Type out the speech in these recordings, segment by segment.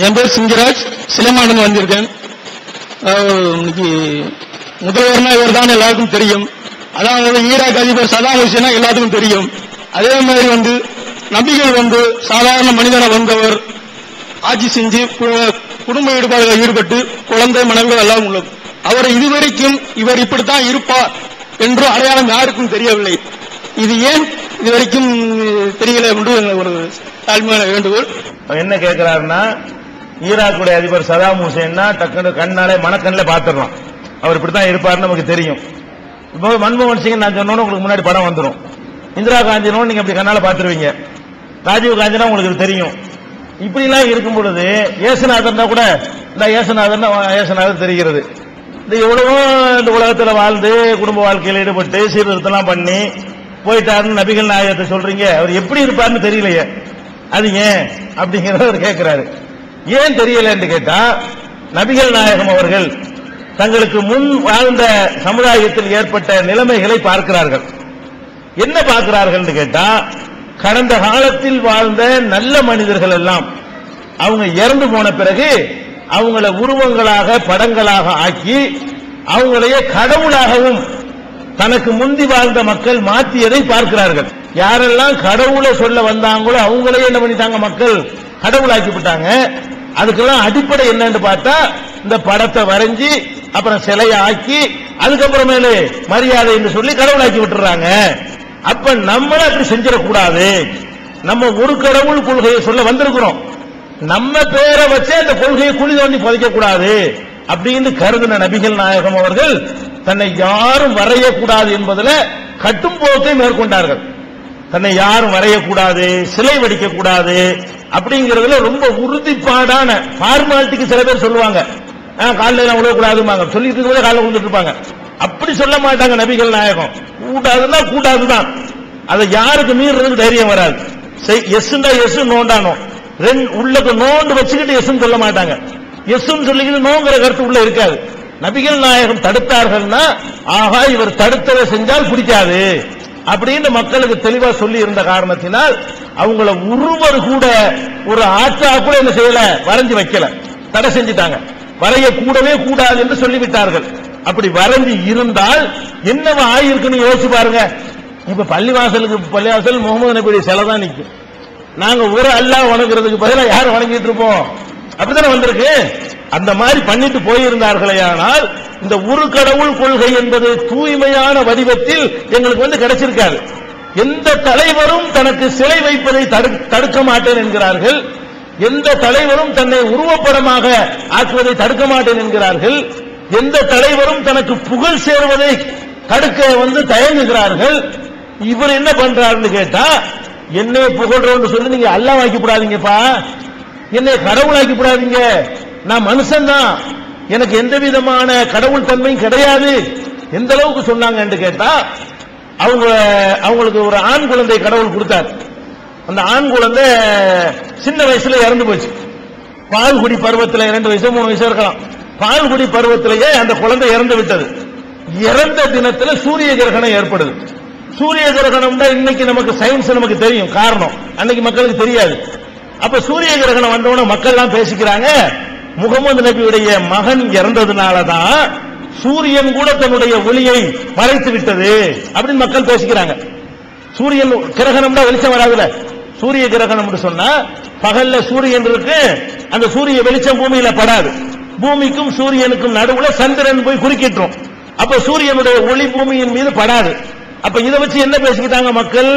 என் பேர் சிங்கராஜ், சிலைமாடன் வந்திருக்கேன். இன்னைக்கு முதல்வர்னா இவர் தான் எல்லாருக்கும் தெரியும். அதாவது ஈராக் அதிபர் சதாம் ஹுசேனா எல்லாத்துக்கும் தெரியும். அதே மாதிரி நபிகள் சாதாரண மனிதனை வந்தவர், ஆட்சி செஞ்சு குடும்ப ஈடுபாடுகள் ஈடுபட்டு குழந்தை மனைவிகள் எல்லாம் உள்ளது. அவரை இதுவரைக்கும் இவர் இப்படித்தான் இருப்பார் என்று அடையாளம் யாருக்கும் தெரியவில்லை. இது ஏன் இதுவரைக்கும் தெரியல என்று ஒரு தாழ்மையான வேண்டுகோள். என்ன கேட்கிறாருன்னா, ஈராக்குடைய அதிபர் சதாம் ஹுசேன்னா டக்குனு கண்ணாலே மனக்கண்ணில் பார்த்துடலாம், அவர் இப்படித்தான் இருப்பாருன்னு நமக்கு தெரியும். இப்போ மன்மோகன் சிங் நான் சொன்னோன்னு உங்களுக்கு முன்னாடி படம் வந்துடும். இந்திரா காந்தினோ நீங்க அப்படி கண்ணால பார்த்துருவீங்க. ராஜீவ் காந்தினா உங்களுக்கு தெரியும். இப்படி எல்லாம் இருக்கும் பொழுது ஏசுநாதர்னா கூட இந்த ஏசுநாதர் தெரிகிறது. இந்த எவ்வளவோ இந்த உலகத்தில் வாழ்ந்து குடும்ப வாழ்க்கையில் ஈடுபட்டு சீர்திருத்தம் பண்ணி போயிட்டாருன்னு நபிகள் நாயகத்தை சொல்றீங்க, அவர் எப்படி இருப்பாருன்னு தெரியலையே, அது ஏன் அப்படிங்கிறத அவர் கேட்கிறாரு. ஏன் தெரியல என்று கேட்டா, நபிகள் நாயகம் அவர்கள் தங்களுக்கு முன் வாழ்ந்த சமுதாயத்தில் ஏற்பட்ட நிலைமைகளை பார்க்கிறார்கள். என்ன பார்க்கிறார்கள் என்று கேட்டா, கடந்த காலத்தில் வாழ்ந்த நல்ல மனிதர்கள் எல்லாம் அவங்க இறந்து போன பிறகு அவங்கள உருவங்களாக படங்களாக ஆக்கி அவங்களையே கடவுளாகவும் தனக்கு முந்தி வாழ்ந்த மக்கள் மாற்றியதை பார்க்கிறார்கள். யாரெல்லாம் கடவுளை சொல்ல வந்தாங்களோ அவங்களே என்ன பண்ணிட்டாங்க, மக்கள் கடவுளாக்கி விட்டாங்க. அதுக்கெல்லாம் அடிப்படை என்னன்னு பார்த்தா, இந்த படத்தை வரைஞ்சி அப்புறம் சிலையை ஆக்கி அதுக்கப்புறமேலே மரியாதை என்று சொல்லி கடவுளாக்கி விட்டுறாங்க. அப்ப நம்மள அப்படி செஞ்சிடக்கூடாது, நம்ம ஒரு கடவுள் கொள்கையை சொல்ல வந்திருக்கிறோம், நம்ம பேரை வச்சு அந்த கொள்கையை குழி தோண்டி புதைக்க கூடாது அப்படின்னு கருதின நபிகள் நாயகம் அவர்கள் தன்னை யாரும் வரையக்கூடாது என்பதில் கட்டும் போக்கை மேற்கொண்டார்கள். தன்னை யாரும் வரையக்கூடாது, சிலை வடிக்க கூடாது அப்படிங்கிறதுல ரொம்ப உறுதிப்பாடான ஃபார்மாலிட்டிக்கு சில பேர் சொல்லுவாங்க, காலில் விழக்கூடாதுமாங்க, சொல்லிட்டு கூட காலில் விழுந்துட்டு இருப்பாங்க. அப்படி சொல்ல மாட்டாங்க நபிகள் நாயகம். கூடாதுன்னா கூடாதுதான், அதை யாருக்கு மீறதுக்கு தைரியம் வராது. எஸ்ண்டா எஸ், நோண்டானோ உள்ளக்கு நோண்டு வச்சுக்கிட்டு எஸ் சொல்ல மாட்டாங்க. எஸ் சொல்லிக்கிட்டு நோங்கிற கருத்து உள்ள இருக்காது. நபிகள் நாயகம் தடுத்தார்கள்னா, ஆகா இவர் தடுத்ததை செஞ்சால் பிடிக்காது அப்படின்னு மக்களுக்கு தெளிவா சொல்லி இருந்த காரணத்தினால் அவங்கள ஒருவர் கூட ஒரு ஆற்றா கூட என்ன செய்யல, வரைஞ்சு வைக்கல, தடை செஞ்சுட்டாங்க. வரைய கூடவே கூடாது என்று சொல்லிவிட்டார்கள். அப்படி வரைஞ்சி இருந்தால் என்னவா ஆயிருக்குன்னு யோசிச்சு பாருங்க. இப்ப பள்ளிவாசல் முகமது நபியுடைய சிலை தான் நிற்கும். நாங்க ஒரு அல்லாஹ் வணங்குறதுக்கு பதிலாக யார் வணங்கிட்டு இருப்போம், அப்படித்தானே வந்திருக்கு. அந்த மாதிரி பண்ணிட்டு போயிருந்தார்களே, ஆனால் இந்த ஒரு கடவுள் கொள்கை என்பது தூய்மையான வடிவத்தில் எங்களுக்கு கிடைச்சிருக்காது. எந்த தலைவரும் தனக்கு சிலை வைப்பதை தடுக்க மாட்டேன் என்கிறார்கள். எந்த தலைவரும் தன்னை உருவப்படமாக ஆக்குவதை தடுக்க மாட்டேன் என்கிறார்கள். எந்த தலைவரும் தனக்கு புகழ் சேர்வதை தடுக்க தயங்குகிறார்கள். இவர் என்ன பண்றாருன்னு கேட்டா, என்னை புகழ்றோம்னு சொல்லி நீங்க அல்லாஹ் ஆக்கி விடாதீங்கப்பா, என்னை கடவுளாக்கி விடாதீங்க, நான் மனுஷன் தான், எனக்கு எந்த விதமான கடவுள் தன்மையும் கிடையாது. எந்த அளவுக்கு சொன்னாங்க என்று கேட்டா, அவங்களுக்கு ஒரு ஆண் குழந்தை கடவுள் கொடுத்தார். அந்த ஆண் குழந்தை சின்ன வயசுல இறந்து போச்சு. பால்குடி பருவத்தில் 2 வயசு 3 வயசு இருக்கலாம். பால்குடி பருவத்திலேயே அந்த குழந்தை இறந்து விட்டது. இறந்த தினத்தில் சூரிய கிரகணம் ஏற்படுது. சூரிய கிரகணம் தான் இன்னைக்கு நமக்கு சயின்ஸ் நமக்கு தெரியும் காரணம், அன்னைக்கு மக்களுக்கு தெரியாது. அப்ப சூரிய கிரகணம் வந்தவன மக்கள் எல்லாம் பேசிக்கிறாங்க, முகமது நபியுடைய மகன் இறந்ததுனாலதான் சூரியன் கூட தன்னுடைய ஒளியை மறைத்து விட்டது அப்படின்னு மக்கள் பேசிக்கிறாங்க. சூரியன் கிரகணம்னா வெளிச்சம் வராதுல, சூரிய கிரகணம் சொன்னா பகல்ல சூரியன் இருக்கு, அந்த சூரிய வெளிச்சம் பூமியில படாது, பூமிக்கும் சூரியனுக்கும் நடுவுல சந்திரன் போய் குறுக்கிட்டுரும். அப்ப சூரியனுடைய ஒளி பூமியின் மீது படாது. அப்ப இதை வச்சு என்ன பேசிக்கிட்டாங்க மக்கள்,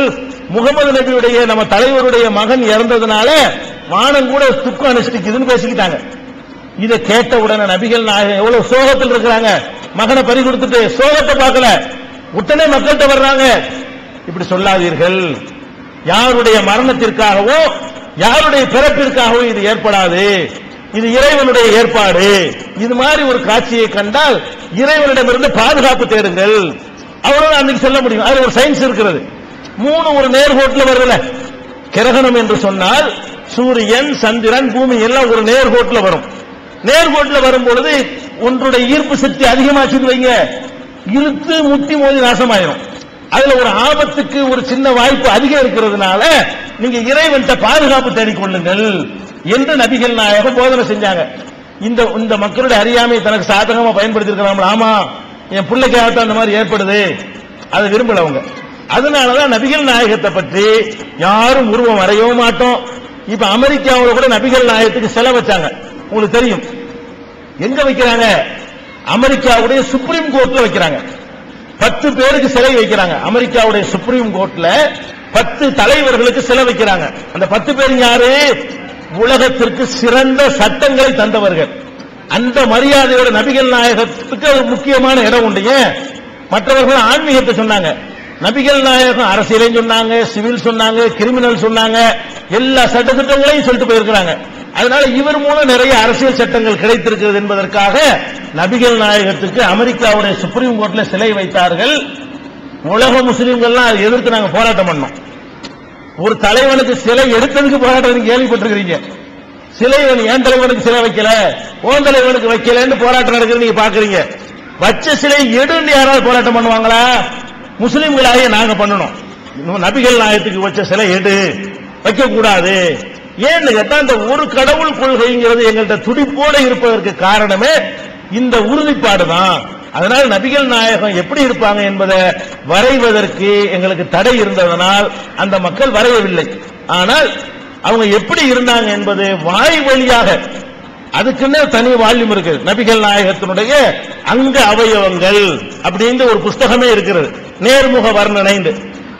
முகமது நபியுடைய நம்ம தலைவருடைய மகன் இறந்ததுனால வானம் கூட துக்கம் அனுஷ்டிக்குதுன்னு பேசிக்கிட்டாங்க. இதை கேட்ட உடனே நபிகள் நாயகம் எவ்வளவு சோகத்தில் இருக்கிறாங்க, மகனை பறி கொடுத்துட்டு சோகத்தை பார்க்கல, உடனே மக்கள்கிட்ட வர்றாங்க, இப்படி சொல்லாதீர்கள், யாருடைய மரணத்திற்காகவோ யாருடைய பிறப்பிற்காகவோ இது ஏற்படாது, இது இறைவனுடைய ஏற்பாடு. இது மாதிரி ஒரு காட்சியை கண்டால் இறைவனிடமிருந்து பாதுகாப்பு தேடுங்கள், அவ்வளவு அன்னைக்கு சொல்ல முடியும். அது ஒரு சயின்ஸ் இருக்கிறது. 3 ஒரு நேர்கோட்டில் வருதுல, கிரகணம் என்று சொன்னால் சூரியன் சந்திரன் பூமி எல்லாம் ஒரு நேர்கோட்டில் வரும். நேர்கோட்டில் வரும் பொழுது ஒன்றுடைய ஈர்ப்பு சக்தி அதிகமாச்சு வைங்க, இழுத்து முட்டி மோதி நாசமாயிரும். அதுல ஒரு ஆபத்துக்கு ஒரு சின்ன வாய்ப்பு அதிகம் இருக்கிறதுனால நீங்க இறைவன்கிட்ட பாதுகாப்பு தேடிக்கொள்ளுங்கள் என்று நபிகள் நாயகம் போதனை செஞ்சாங்க. இந்த மக்களுடைய அறியாமை தனக்கு சாதகமா பயன்படுத்தி இருக்கிறாங்க. ஆமா, என் பிள்ளைக்காகத்தான் அந்த மாதிரி ஏற்படுது, அதை விரும்பல அவங்க. அதனாலதான் நபிகள் நாயகத்தை பற்றி யாரும் உருவம் வரையவும் மாட்டோம். இப்ப அமெரிக்காவில் கூட நபிகள் நாயகத்துக்கு சிலை வச்சாங்க. உங்களுக்கு தெரியும் எங்க வைக்கிறாங்க? அமெரிக்காவுடைய சுப்ரீம் கோர்ட்ல வைக்கிறாங்க. 10 பேருக்கு சிலை வைக்கிறாங்க. அமெரிக்காவுடைய சுப்ரீம் கோர்ட்ல 10 தலைவர்களுக்கு சிலை வைக்கிறாங்க. அந்த 10 பேர் யாரு? உலகத்திற்கு சிறந்த சட்டங்களை தந்தவர்கள். அந்த மரியாதையோட நபிகள் நாயகத்துக்கு ஒரு முக்கியமான இடம் உண்டு. மற்றவர்கள் ஆன்மீகத்தை சொன்னாங்க, நபிகள் நாயகம் அரசியலையும் சொன்னாங்க, சிவில் சொன்னாங்க, கிரிமினல் சொன்னாங்க, எல்லா சட்டத்திட்டங்களையும் சொல்லிட்டு போயிருக்கிறாங்க. அதனால இவர் மூலம் நிறைய அரசியல் சட்டங்கள் கிடைத்திருக்கிறது என்பதற்காக நபிகள் நாயகத்துக்கு அமெரிக்காவுடைய சுப்ரீம் கோர்ட்ல சிலை வைத்தார்கள். உலக முஸ்லிம்கள்லாம் அதை எதிர்த்து நாங்க போராட்டம் பண்ணோம். ஒரு தலைவனுக்கு சிலை எடுத்ததுக்கு போராட்டம் கேள்விப்பட்டிருக்கிறீங்க. சிலை என் தலைவனுக்கு சிலை வைக்கல, ஓன் தலைவனுக்கு வைக்கலன்னு போராட்டம் நடக்குது நீங்க பாக்குறீங்க. வச்ச சிலை எடுன்னு யாராவது போராட்டம் பண்ணுவாங்களா? முஸ்லிம்களாக நாங்க பண்ணணும். நபிகள் நாயகத்துக்கு வச்ச சிலை எடு, வைக்க கூடாது. ஏன்னு கேட்டா இந்த ஒரு கடவுள் கொள்கைங்கிறது எங்கள்கிட்ட துடிப்போட இருப்பதற்கு காரணமே இந்த உறுதிப்பாடு தான். அதனால நபிகள் நாயகம் எப்படி இருப்பாங்க என்பதை வரைவதற்கு எங்களுக்கு தடை இருந்ததனால் அந்த மக்கள் வரையவில்லை. ஆனால் அவங்க எப்படி இருந்தாங்க என்பது வாய் வழியாக, அதுக்குன்னு தனி வால்யூம் இருக்கு. நபிகள் நாயகத்தினுடைய அங்க அவயவங்கள் அப்படின்ற ஒரு புஸ்தகமே இருக்கிறது, நேர்முக வர்ணனை.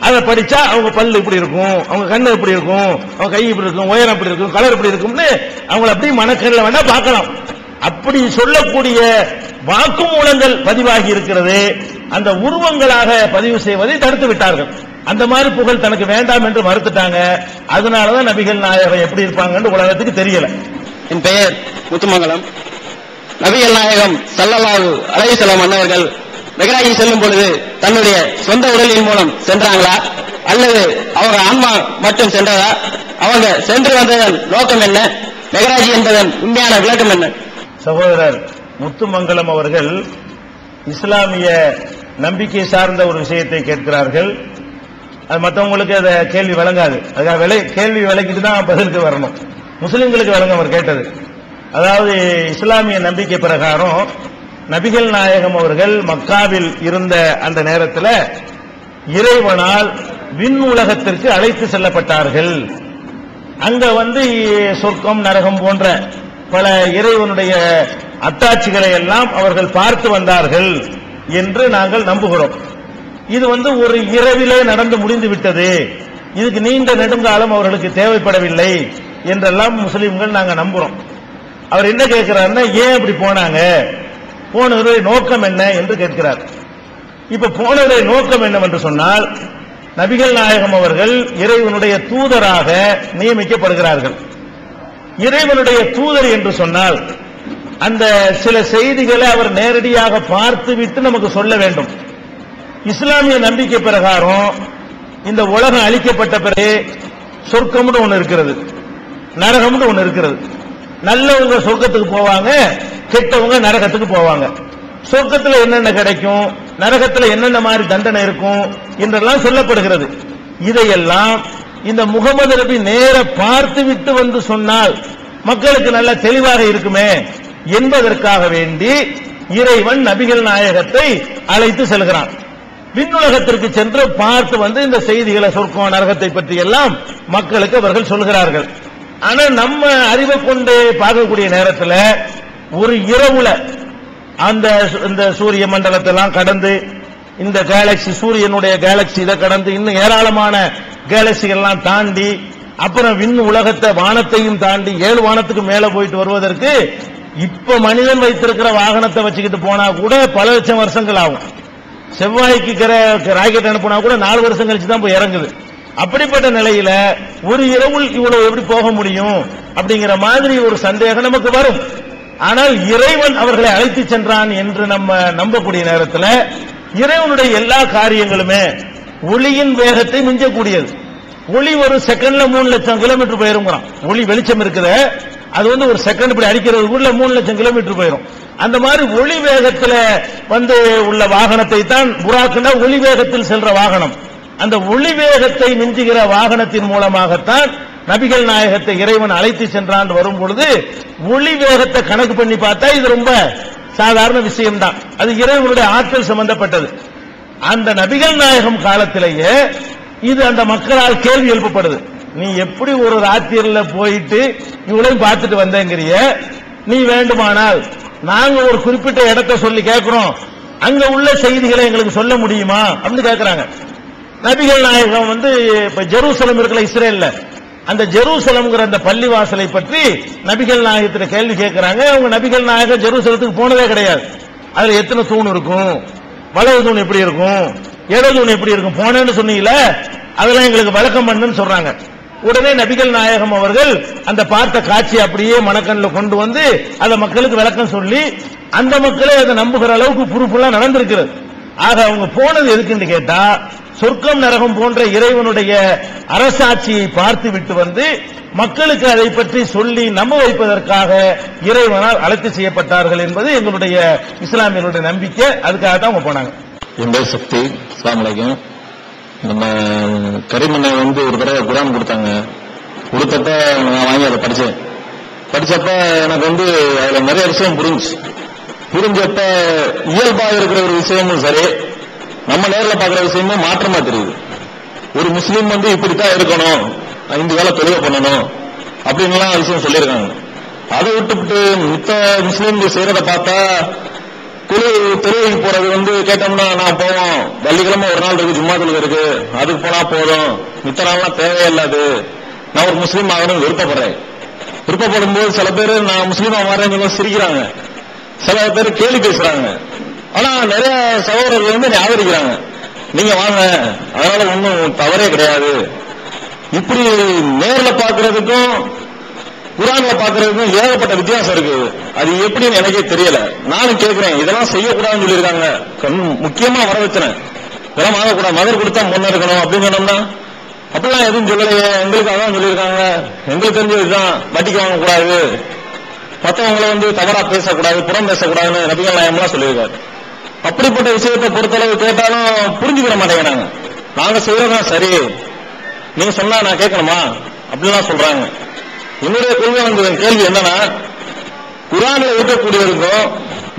அதை படிச்சா அவங்க பல்லு இப்படி இருக்கும், அவங்க கண்ணு இப்படி இருக்கும், அவங்க கை இப்படி இருக்கும், உயரம் இப்படி இருக்கும், கலர் இப்படி இருக்கும்னு அவங்களை அப்படி மனக்கண்ணில் வேணா பார்க்கலாம். அப்படி சொல்லக்கூடிய வாக்குமூலங்கள் பதிவாகி இருக்கிறது. அந்த உருவங்களாக பதிவு செய்வதை தடுத்து விட்டார்கள். அந்த மாதிரி புகழ் தனக்கு வேண்டாம் என்று மறுத்துட்டாங்க. அதனாலதான் நபிகள் நாயகம் எப்படி இருப்பாங்கன்னு உலகத்துக்கு தெரியல. என் பெயர் முத்துமங்கலம். நபிகள் நாயகம் ஸல்லல்லாஹு அலைஹி வஸல்லம் அன்னவர்கள் மெஹ்ராஜில் செல்லும் பொழுது தன்னுடைய சொந்த உடலின் மூலம் சென்றாங்களா அல்லது அவங்க ஆன்மா மட்டும் சென்றதா? அவங்க சென்று வந்ததன் நோக்கம் என்ன? மெஹ்ராஜி என்பதன் உண்மையான விளக்கம் என்ன? சகோதரர் முத்துமங்கலம் அவர்கள் இஸ்லாமிய நம்பிக்கை சார்ந்த ஒரு விஷயத்தை கேட்கிறார்கள். அது மற்றவங்களுக்கு அதை கேள்வி விளங்காது. அதுக்காக கேள்வி விளக்கிட்டு தான் பதிலுக்கு வரணும். முஸ்லிம்களுக்கு விளங்க அவர் கேட்டது. அதாவது இஸ்லாமிய நம்பிக்கை பிரகாரம் நபிகள் நாயகம் அவர்கள் மக்காவில் இருந்த அந்த நேரத்தில் இறைவனால் விண் உலகத்திற்கு அழைத்து செல்லப்பட்டார்கள். அங்க சொர்க்கம் நரகம் போன்ற பல இறைவனுடைய அத்தாட்சிகளை எல்லாம் அவர்கள் பார்த்து வந்தார்கள் என்று நாங்கள் நம்புகிறோம். இது ஒரு இரவிலே நடந்து முடிந்து விட்டது, இதுக்கு நீண்ட நெடுங்காலம் அவர்களுக்கு தேவைப்படவில்லை என்றெல்லாம் முஸ்லிம்கள் நாங்கள் நம்புறோம். அவர் என்ன கேட்கிறாருன்னா, ஏன் அப்படி போனாங்க, போனவருடைய நோக்கம் என்ன என்று கேட்கிறார். இப்ப போனவருடைய நோக்கம் என்னவென்று சொன்னால், நபிகள் நாயகம் அவர்கள் இறைவனுடைய தூதராக நியமிக்கப்படுகிறார்கள். இறைவனுடைய தூதர் என்று சொன்னால் அந்த சில செய்திகளை அவர் நேரடியாக பார்த்துவிட்டு நமக்கு சொல்ல வேண்டும். இஸ்லாமிய நம்பிக்கை பிரகாரம் இந்த உலகம் அழிக்கப்பட்ட பிறகு சொர்க்கம்னு ஒன்று இருக்கிறது, நரகம்னு ஒன்று இருக்கிறது. நல்லவங்க சொர்க்கத்துக்கு போவாங்க, கெட்டவங்க நரகத்துக்கு போவாங்க. சொர்க்கத்தில் என்னென்ன கிடைக்கும், நரகத்தில் என்னென்ன மாதிரி தண்டனை இருக்கும் என்றெல்லாம் சொல்லப்படுகிறது. இதையெல்லாம் இந்த முகமது நபி நேர பார்த்து விட்டு வந்து சொன்னால் மக்களுக்கு நல்ல தெளிவாக இருக்குமே என்பதற்காக வேண்டி இறைவன் நபிகள் நாயகத்தை அழைத்து செல்கிறான். விண்ணுலகத்திற்கு சென்று பார்த்து இந்த செய்திகளை, சொர்க்கம் நரகத்தை பற்றி எல்லாம் மக்களுக்கு அவர்கள் சொல்கிறார்கள். ஆனா நம்ம அறிவை கொண்டு பார்க்கக்கூடிய நேரத்தில் ஒரு இரவுல இந்த சூரிய மண்டலத்தை எல்லாம் கடந்து, இந்த கேலக்சி, சூரியனுடைய கேலக்சி இதை கடந்து இன்னும் ஏராளமான கேலக்சிகள் எல்லாம் தாண்டி, அப்புறம் விண் உலகத்தை வானத்தையும் தாண்டி 7 வானத்துக்கு மேல போயிட்டு வருவதற்கு இப்ப மனிதன் வைத்திருக்கிற வாகனத்தை வச்சுக்கிட்டு போனா கூட பல லட்சம் வருஷங்கள் ஆகும். செவ்வாய்க்கு ராக்கெட் அனுப்புனா கூட 4 வருஷம் கழிச்சு தான் போய் இறங்குது. அப்படிப்பட்ட நிலையில ஒரு இரவுள் இவ்வளவு எப்படி போக முடியும் அப்படிங்கிற மாதிரி ஒரு சந்தேகம் நமக்கு வரும். ஆனால் இறைவன் அவர்களை அழைத்து சென்றான் என்று நம்ம நம்பக்கூடிய நேரத்தில் இறைவனுடைய எல்லா காரியங்களுமே ஒளியின் வேகத்தை மிஞ்சக்கூடியது. ஒளி ஒரு செகண்ட்ல 3 லட்சம் கிலோமீட்டர் போயிருங்கிறான். ஒளி வெளிச்சம் இருக்குது, அது ஒரு செகண்ட் இப்படி அடிக்கிறதுக்குள்ள 3 லட்சம் கிலோமீட்டர் போயிடும். அந்த மாதிரி ஒளி வேகத்தில் உள்ள வாகனத்தை தான் புராக்குன்னா ஒளி வேகத்தில் செல்ற வாகனம். அந்த ஒளி வேகத்தை மிஞ்சுகிற வாகனத்தின் மூலமாகத்தான் நபிகள் நாயகத்தை இறைவன் அழைத்து சென்றான் வரும் பொழுது ஒளி வேகத்தை கணக்கு பண்ணி பார்த்தா இது ரொம்ப சாதாரண விஷயம்தான். அது இறைவனுடைய ஆற்றல் சம்பந்தப்பட்டது. அந்த நபிகள் நாயகம் காலத்திலேயே இது அந்த மக்களால் கேள்வி எழுப்பப்படுது. நீ எப்படி ஒரு ராத்திரில போயிட்டு இவ்வளவு பார்த்துட்டு வந்தேங்கிறிய, நீ வேண்டுமானால் நாங்க ஒரு குறிப்பிட்ட இடத்தை சொல்லி கேட்கிறோம், அங்க உள்ள செய்திகளை எங்களுக்கு சொல்ல முடியுமா அப்படின்னு கேட்கிறாங்க. நபிகள் நாயகம் இப்ப ஜெருசலம் இருக்குல்ல இஸ்ரேல்ல, அந்த ஜெருசலம்ங்கிற அந்த பள்ளிவாசலை பற்றி நபிகள் நாயகத்திட்ட கேள்வி கேட்கிறாங்க. அவங்க நபிகள் நாயகம் ஜெருசலத்துக்கு போனதே கிடையாது. அதுல எத்தனை தூண் இருக்கும், வலது தூண் எப்படி இருக்கும், இடது தூண் எப்படி இருக்கும், போனேன்னு சொன்னீங்களே அதெல்லாம் எங்களுக்கு விளக்கம் பண்ணுன்னு சொல்றாங்க. உடனே நபிகள் நாயகம் அவர்கள் அந்த பார்த்த காட்சி அப்படியே மனக்கண்ணில் கொண்டு வந்து அந்த மக்களுக்கு விளக்கம் சொல்லி அந்த மக்களே அதை நம்புகிற அளவுக்கு பொறுப்புலாம் நடந்திருக்கிறது. ஆக அவங்க போனது எதுக்குன்னு கேட்டா, சொர்க்கம் நரகம் போன்ற இறைவனுடைய அரசாட்சியை பார்த்து விட்டு மக்களுக்கு அதை பற்றி சொல்லி நம்ப வைப்பதற்காக இறைவனால் அழைத்து செய்யப்பட்டார்கள் என்பது எங்களுடைய இஸ்லாமியர்களுடைய நம்பிக்கை. அதுக்காக தான் அவங்க போனாங்க. என் பேர் சக்தி. அஸ்ஸலாமு அலைக்கும். நம்ம கரிமண்ணை ஒரு தடவை குரான் கொடுத்தாங்க. கொடுத்தப்ப நான் வாங்கி அதை படிச்சப்ப எனக்கு அதுல நிறைய விஷயம் புரிஞ்சப்ப இயல்பா இருக்கிற ஒரு விஷயமும் சரி, நம்ம நேரில் பார்க்கிற விஷயமும் மாற்றமா தெரியுது. ஒரு முஸ்லீம் இப்படித்தான் இருக்கணும், 5 வேளை தொழுகை பண்ணணும் அப்படின்லாம் விஷயம் சொல்லியிருக்காங்க. அதை விட்டுவிட்டு மித்த முஸ்லீம்கள் செய்யறத பார்த்தா தொழுகைக்கு போறது கேட்டோம்னா நான் போவோம், வெள்ளிக்கிழமை ஒரு நாள் இருக்கு, ஜும்மா தொழுகை இருக்கு, அதுக்கு போனா போதும், மித்த நாள்லாம் தேவையில்லாது, நான் ஒரு முஸ்லீம் ஆகணும்னு விருப்பப்படும் போது சில பேர் நான் முஸ்லீமா மாறேன்னு சிரிக்கிறாங்க, சில பேர் கேள்வி பேசுறாங்க. ஆனா நிறைய சகோதரர்கள் ஞாபகிக்கிறாங்க, நீங்க வாங்க, அதனால ஒன்னும் தவறே கிடையாது. இப்படி நேர்ல பாக்குறதுக்கும் குரான்ல பாக்குறதுக்கும் ஏகப்பட்ட வித்தியாசம் இருக்கு. அது எப்படின்னு எனக்கே தெரியல. நானும் கேட்கிறேன், இதெல்லாம் செய்யக்கூடாதுன்னு சொல்லியிருக்காங்க. முக்கியமா வர வச்சுறேன், இதெல்லாம் வாங்கக்கூடாது, மதர் கொடுத்தா முன்ன இருக்கணும் அப்படின்னு சொன்னோம்னா அப்படிலாம் எதுவும் சொல்லலையே, எங்களுக்கு அதான் சொல்லியிருக்காங்க, எங்களுக்கு தெரிஞ்சதுதான் வட்டிக்கு வாங்கக்கூடாது, மற்றவங்களை தவறா பேசக்கூடாது, புறம் பேசக்கூடாதுன்னு நபிகள் நாயகம்லாம் சொல்லியிருக்காரு. அப்படிப்பட்ட விஷயத்தை பொறுத்தளவு கேட்டாலும் புரிஞ்சுக்கிற மாட்டேங்கிறாங்க. நாங்க செய்யறதுதான் சரி, நீங்க சொன்னா நான் கேட்கணுமா அப்படின்லாம் சொல்றாங்க. என்னுடைய கொள்கை கேள்வி என்னன்னா, குரான்ல இருக்கக்கூடியவருக்கும்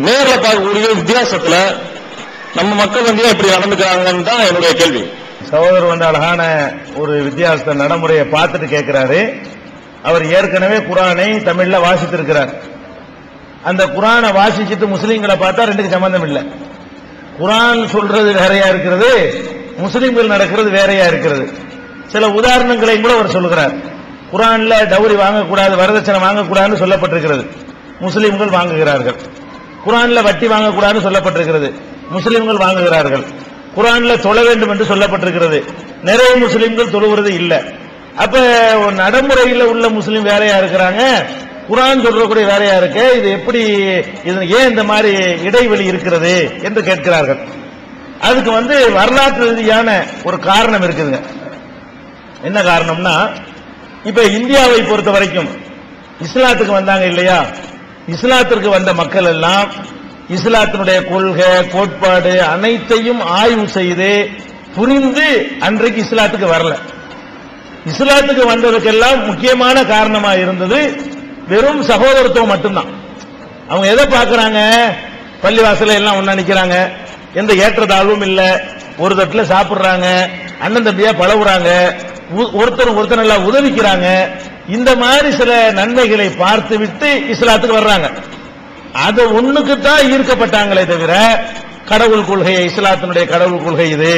நேரில் பார்க்கக்கூடிய வித்தியாசத்துல நம்ம மக்கள் எப்படி நடந்துக்கிறாங்கன்னு தான் என்னுடைய கேள்வி. சகோதரர் அழகான ஒரு வித்தியாசத்தை நடைமுறையை பார்த்துட்டு கேட்கிறாரு. அவர் ஏற்கனவே குரானை தமிழ்ல வாசித்திருக்கிறார். அந்த குரானை வாசிச்சுட்டு முஸ்லீம்களை பார்த்தா ரெண்டுக்கு சம்பந்தம் இல்லை. குரான் சொல்றது வேறையா இருக்கிறது, முஸ்லீம்கள் நடக்கிறது வேறையா இருக்கிறது. சில உதாரணங்களை கூட அவர் சொல்லுகிறார். குரான்ல டவுரி வாங்கக்கூடாது, வரதட்சணை வாங்கக்கூடாதுன்னு சொல்லப்பட்டிருக்கிறது, முஸ்லீம்கள் வாங்குகிறார்கள். குரான்ல வட்டி வாங்கக்கூடாதுன்னு சொல்லப்பட்டிருக்கிறது, முஸ்லீம்கள் வாங்குகிறார்கள். குரான்ல தொழ வேண்டும் என்று சொல்லப்பட்டிருக்கிறது, நிறைய முஸ்லீம்கள் தொழுகிறது இல்லை. அப்ப நடைமுறையில் உள்ள முஸ்லீம் வேறையா இருக்கிறாங்க, குரான் சொல்றக்கூடிய வேறையா இருக்கு. இது எப்படி, இது ஏன் இந்த மாதிரி இடைவெளி இருக்கிறது என்று கேட்கிறார்கள். அதுக்கு வரலாற்று ரீதியான ஒரு காரணம் இருக்குதுங்க. என்ன காரணம்னா, இப்ப இந்தியாவை பொறுத்த வரைக்கும் இஸ்லாத்துக்கு வந்தாங்க இல்லையா, இஸ்லாத்திற்கு வந்த மக்கள் எல்லாம் இஸ்லாத்தினுடைய கொள்கை கோட்பாடு அனைத்தையும் ஆய்வு செய்து புரிந்து அன்றைக்கு இஸ்லாத்துக்கு வரல. இஸ்லாத்துக்கு வந்ததுக்கெல்லாம் முக்கியமான காரணமா இருந்தது வெறும் சகோதரத்துவம் மட்டும்தான். அவங்க எதை பார்க்கறாங்க, பள்ளிவாசல எல்லாம் ஒண்ணா நிக்கிறாங்க, எந்த ஏற்றத்தாழ்வும் இல்ல, ஒரு தட்டுல சாப்பிடுறாங்க, அண்ணன் தம்பியா பழகுறாங்க, ஒருத்தர் நல்லா உதவிக்கிறாங்க. இந்த மாதிரி சில நன்மைகளை பார்த்து விட்டு இஸ்லாத்துக்கு வர்றாங்க. அது ஒண்ணுக்கு தான் ஈர்க்கப்பட்டாங்களே தவிர கடவுள் கொள்கை, இஸ்லாத்தினுடைய கடவுள் கொள்கை இது,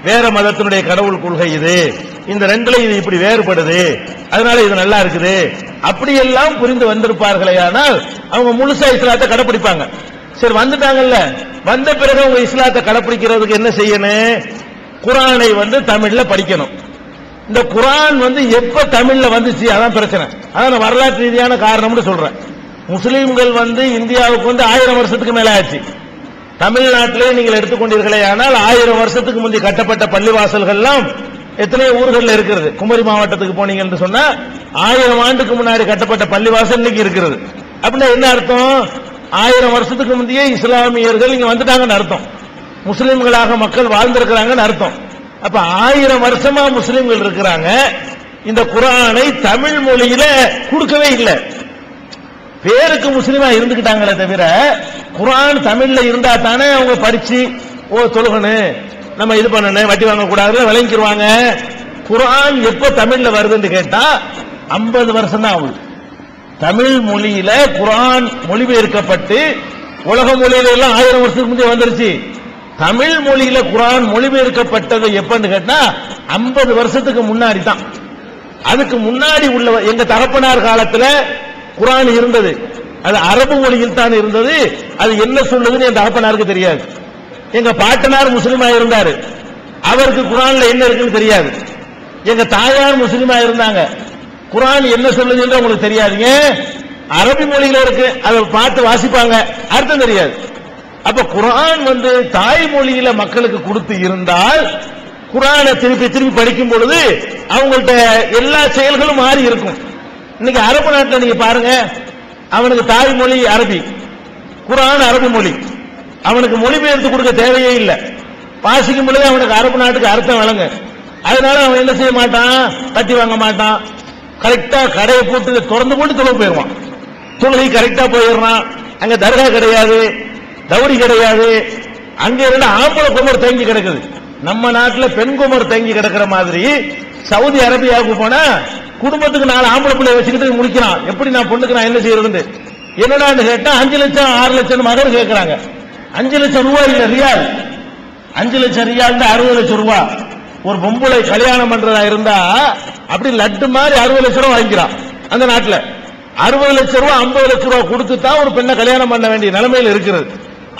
வேற மதத்தினுடைய கடவுள் கொள்கை இது, இந்த ரெண்டுல இது இப்படி வேறுபடுது, அதனால இது நல்லா இருக்குது, அப்படியெல்லாம் புரிந்து வந்திருப்பார்களே. ஆனால் அவங்க முழுசா இஸ்லாத்தை கடைப்பிடிப்பாங்க. சரி, வந்துட்டாங்கல்ல, வந்த பிறகு அவங்க இஸ்லாத்தை கடைப்பிடிக்கிறதுக்கு என்ன செய்யணும், குரானை தமிழ்ல படிக்கணும். இந்த குரான் எப்ப தமிழ்ல வந்துச்சு அதான் பிரச்சனை. அதான் வரலாற்று ரீதியான காரணம்னு சொல்றேன். முஸ்லீம்கள் இந்தியாவுக்கு 1000 வருஷத்துக்கு மேல ஆச்சு. தமிழ்நாட்டிலே நீங்கள் எடுத்துக்கொண்டீர்களே ஆனால் 1000 வருஷத்துக்கு முந்தைய கட்டப்பட்ட பள்ளிவாசல்கள்லாம் எத்தனையோ ஊர்களில் இருக்கிறது. குமரி மாவட்டத்துக்கு போனீங்க என்று சொன்னா 1000 ஆண்டுக்கு முன்னாடி கட்டப்பட்ட பள்ளிவாசல் இன்னைக்கு இருக்கிறது. அப்படின்னா என்ன அர்த்தம், 1000 வருஷத்துக்கு முந்தைய இஸ்லாமியர்கள் இங்க வந்துட்டாங்கன்னு அர்த்தம், முஸ்லிம்களாக மக்கள் வாழ்ந்திருக்கிறாங்கன்னு அர்த்தம். அப்ப 1000 வருஷமா முஸ்லிம்கள் இருக்கிறாங்க, இந்த குர்ஆனை தமிழ் மொழியில கொடுக்கவே இல்லை. பேருக்கு முஸ்லிமா இருந்துகிட்டாங்களே தவிர குர்ஆன் தமிழ்ல இருந்தா தானே அவங்க படிச்சு தொழுகணும், நம்ம இது பண்ணணும், வட்டி வாங்க கூடாதுன்னு விளங்கிடுவாங்க. குர்ஆன் எப்ப தமிழ்ல வருதுன்னு கேட்டா 50 வருஷம் தான் ஆகுது. தமிழ் மொழியில குர்ஆன் மொழிபெயர்க்கப்பட்டு உலக மொழியில எல்லாம் 1000 வருஷத்துக்கு முந்தைய வந்துருச்சு. தமிழ் மொழியில குர்ஆன் மொழிபெயர்க்கப்பட்டது எப்பன்னு கேட்டா 50 வருஷத்துக்கு முன்னாடி தான். அதுக்கு முன்னாடி உள்ள எங்க தகப்பனார் காலத்துல குர்ஆன் இருந்தது, அது அரபு மொழியில் தான் இருந்தது. அது என்ன சொல்லுதுன்னு என் தகப்பனாருக்கு தெரியாது. எங்க பாட்டனார் முஸ்லிமா இருந்தாரு, அவருக்கு குர்ஆன்ல என்ன இருக்குன்னு தெரியாது. எங்க தாயார் முஸ்லிமா இருந்தாங்க, குர்ஆன் என்ன சொல்லுதுன்னு உங்களுக்கு தெரியாதுங்க. அரபி மொழியில இருக்கு, அதை பார்த்து வாசிப்பாங்க, அர்த்தம் தெரியாது. அப்ப குர்ஆன் தாய்மொழியில மக்களுக்கு கொடுத்து இருந்தால் குர்ஆனை திருப்பி திருப்பி படிக்கும் பொழுது அவங்கள்ட்ட எல்லா செயல்களும் மாறி இருக்கும். இன்னைக்கு அரபு நாட்டில் நீங்க பாருங்க, அவனுக்கு தாய்மொழி அரபி, குர்ஆன் அரபு மொழி, அவனுக்கு மொழிபெயர்த்து கொடுக்க தேவையே இல்லை. வாசிக்கும் பொழுது அவனுக்கு அரபு நாட்டுக்கு அர்த்தம் வழங்க. அதனால அவன் என்ன செய்ய மாட்டான், கட்டி வாங்க மாட்டான், கரெக்டா கடையை போட்டு திறந்து போட்டு தொலை போயிடுவான். தொழுகை கரெக்டா போயிடுறான். அங்க தர்கா கிடையாது, தௌரி கிடையாது, அங்க இருந்து ஆம்பளை குமர் தேங்கி கிடக்குது. நம்ம நாட்டில் பெண் குமர் தேங்கி கிடக்கிற மாதிரி சவுதி அரேபியாவுக்கு போனா குடும்பத்துக்கு 4 ஆம்பளை பிள்ளை வச்சுக்கிட்டு முடிக்கிறான். எப்படி நான் பொண்ணுக்கு நான் என்ன செய்யறது, என்னடான்னு கேட்டா 5 லட்சம் 6 லட்சம் மகன் கேட்கிறாங்க. 5 லட்சம் ரூபாய் இல்ல ரியால், 5 லட்சம் ரியால் 60 லட்சம் ரூபாய். ஒரு பொம்பளை கல்யாணம் பண்றதா இருந்தா அப்படி லட்டு மாதிரி 60 லட்சம் ரூபாய் வாங்கிக்கிறான். அந்த நாட்டில் 60 லட்சம் ரூபாய் 50 லட்சம் ரூபாய் கொடுத்து தான் ஒரு பெண்ணை கல்யாணம் பண்ண வேண்டிய நிலைமையில் இருக்கிறது.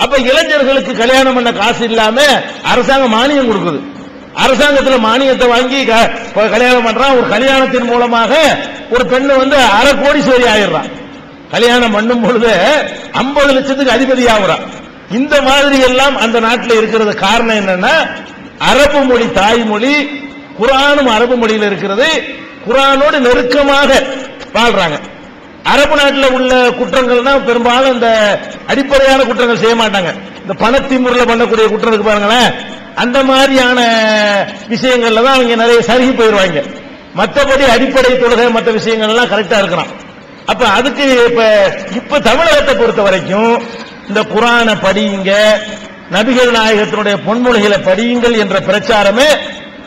அப்ப இளைஞர்களுக்கு கல்யாணம் பண்ண காசு இல்லாம அரசாங்கம் மானியம் கொடுக்குது. அரசாங்கத்தில் மானியத்தை வாங்கி கல்யாணம் பண்றான். ஒரு கல்யாணத்தின் மூலமாக ஒரு பெண்ணு 1/2 கோடீஸ்வரி ஆயிடுறான். கல்யாணம் பண்ணும் பொழுது 50 லட்சத்துக்கு அதிபதி ஆகுறான். இந்த மாதிரி எல்லாம் அந்த நாட்டில் இருக்கிறது. காரணம் என்னன்னா, அரபு மொழி தாய்மொழி, குர்ஆனும் அரபு மொழியில் இருக்கிறது, குர்ஆனோடு நெருக்கமாக வாழ்றாங்க. அரபு நாட்டில் உள்ள குற்றங்கள்னா பெரும்பாலும் இந்த அடிப்படையான குற்றங்கள் செய்ய மாட்டாங்க. இந்த பணத்திமுறையில் பண்ணக்கூடிய குற்றம் இருக்கு பாருங்களேன், அந்த மாதிரியான விஷயங்கள்ல தான் அவங்க நிறைய சருகி போயிடுவாங்க. மற்றபடி அடிப்படை தொழுகை மற்ற விஷயங்கள் எல்லாம் கரெக்டா இருக்கிறான். அப்ப அதுக்கு இப்ப தமிழகத்தை பொறுத்த வரைக்கும் இந்த குர்ஆனை படியுங்க, நபிகள் நாயகத்தினுடைய பொன்மொழிகளை படியுங்கள் என்ற பிரச்சாரமே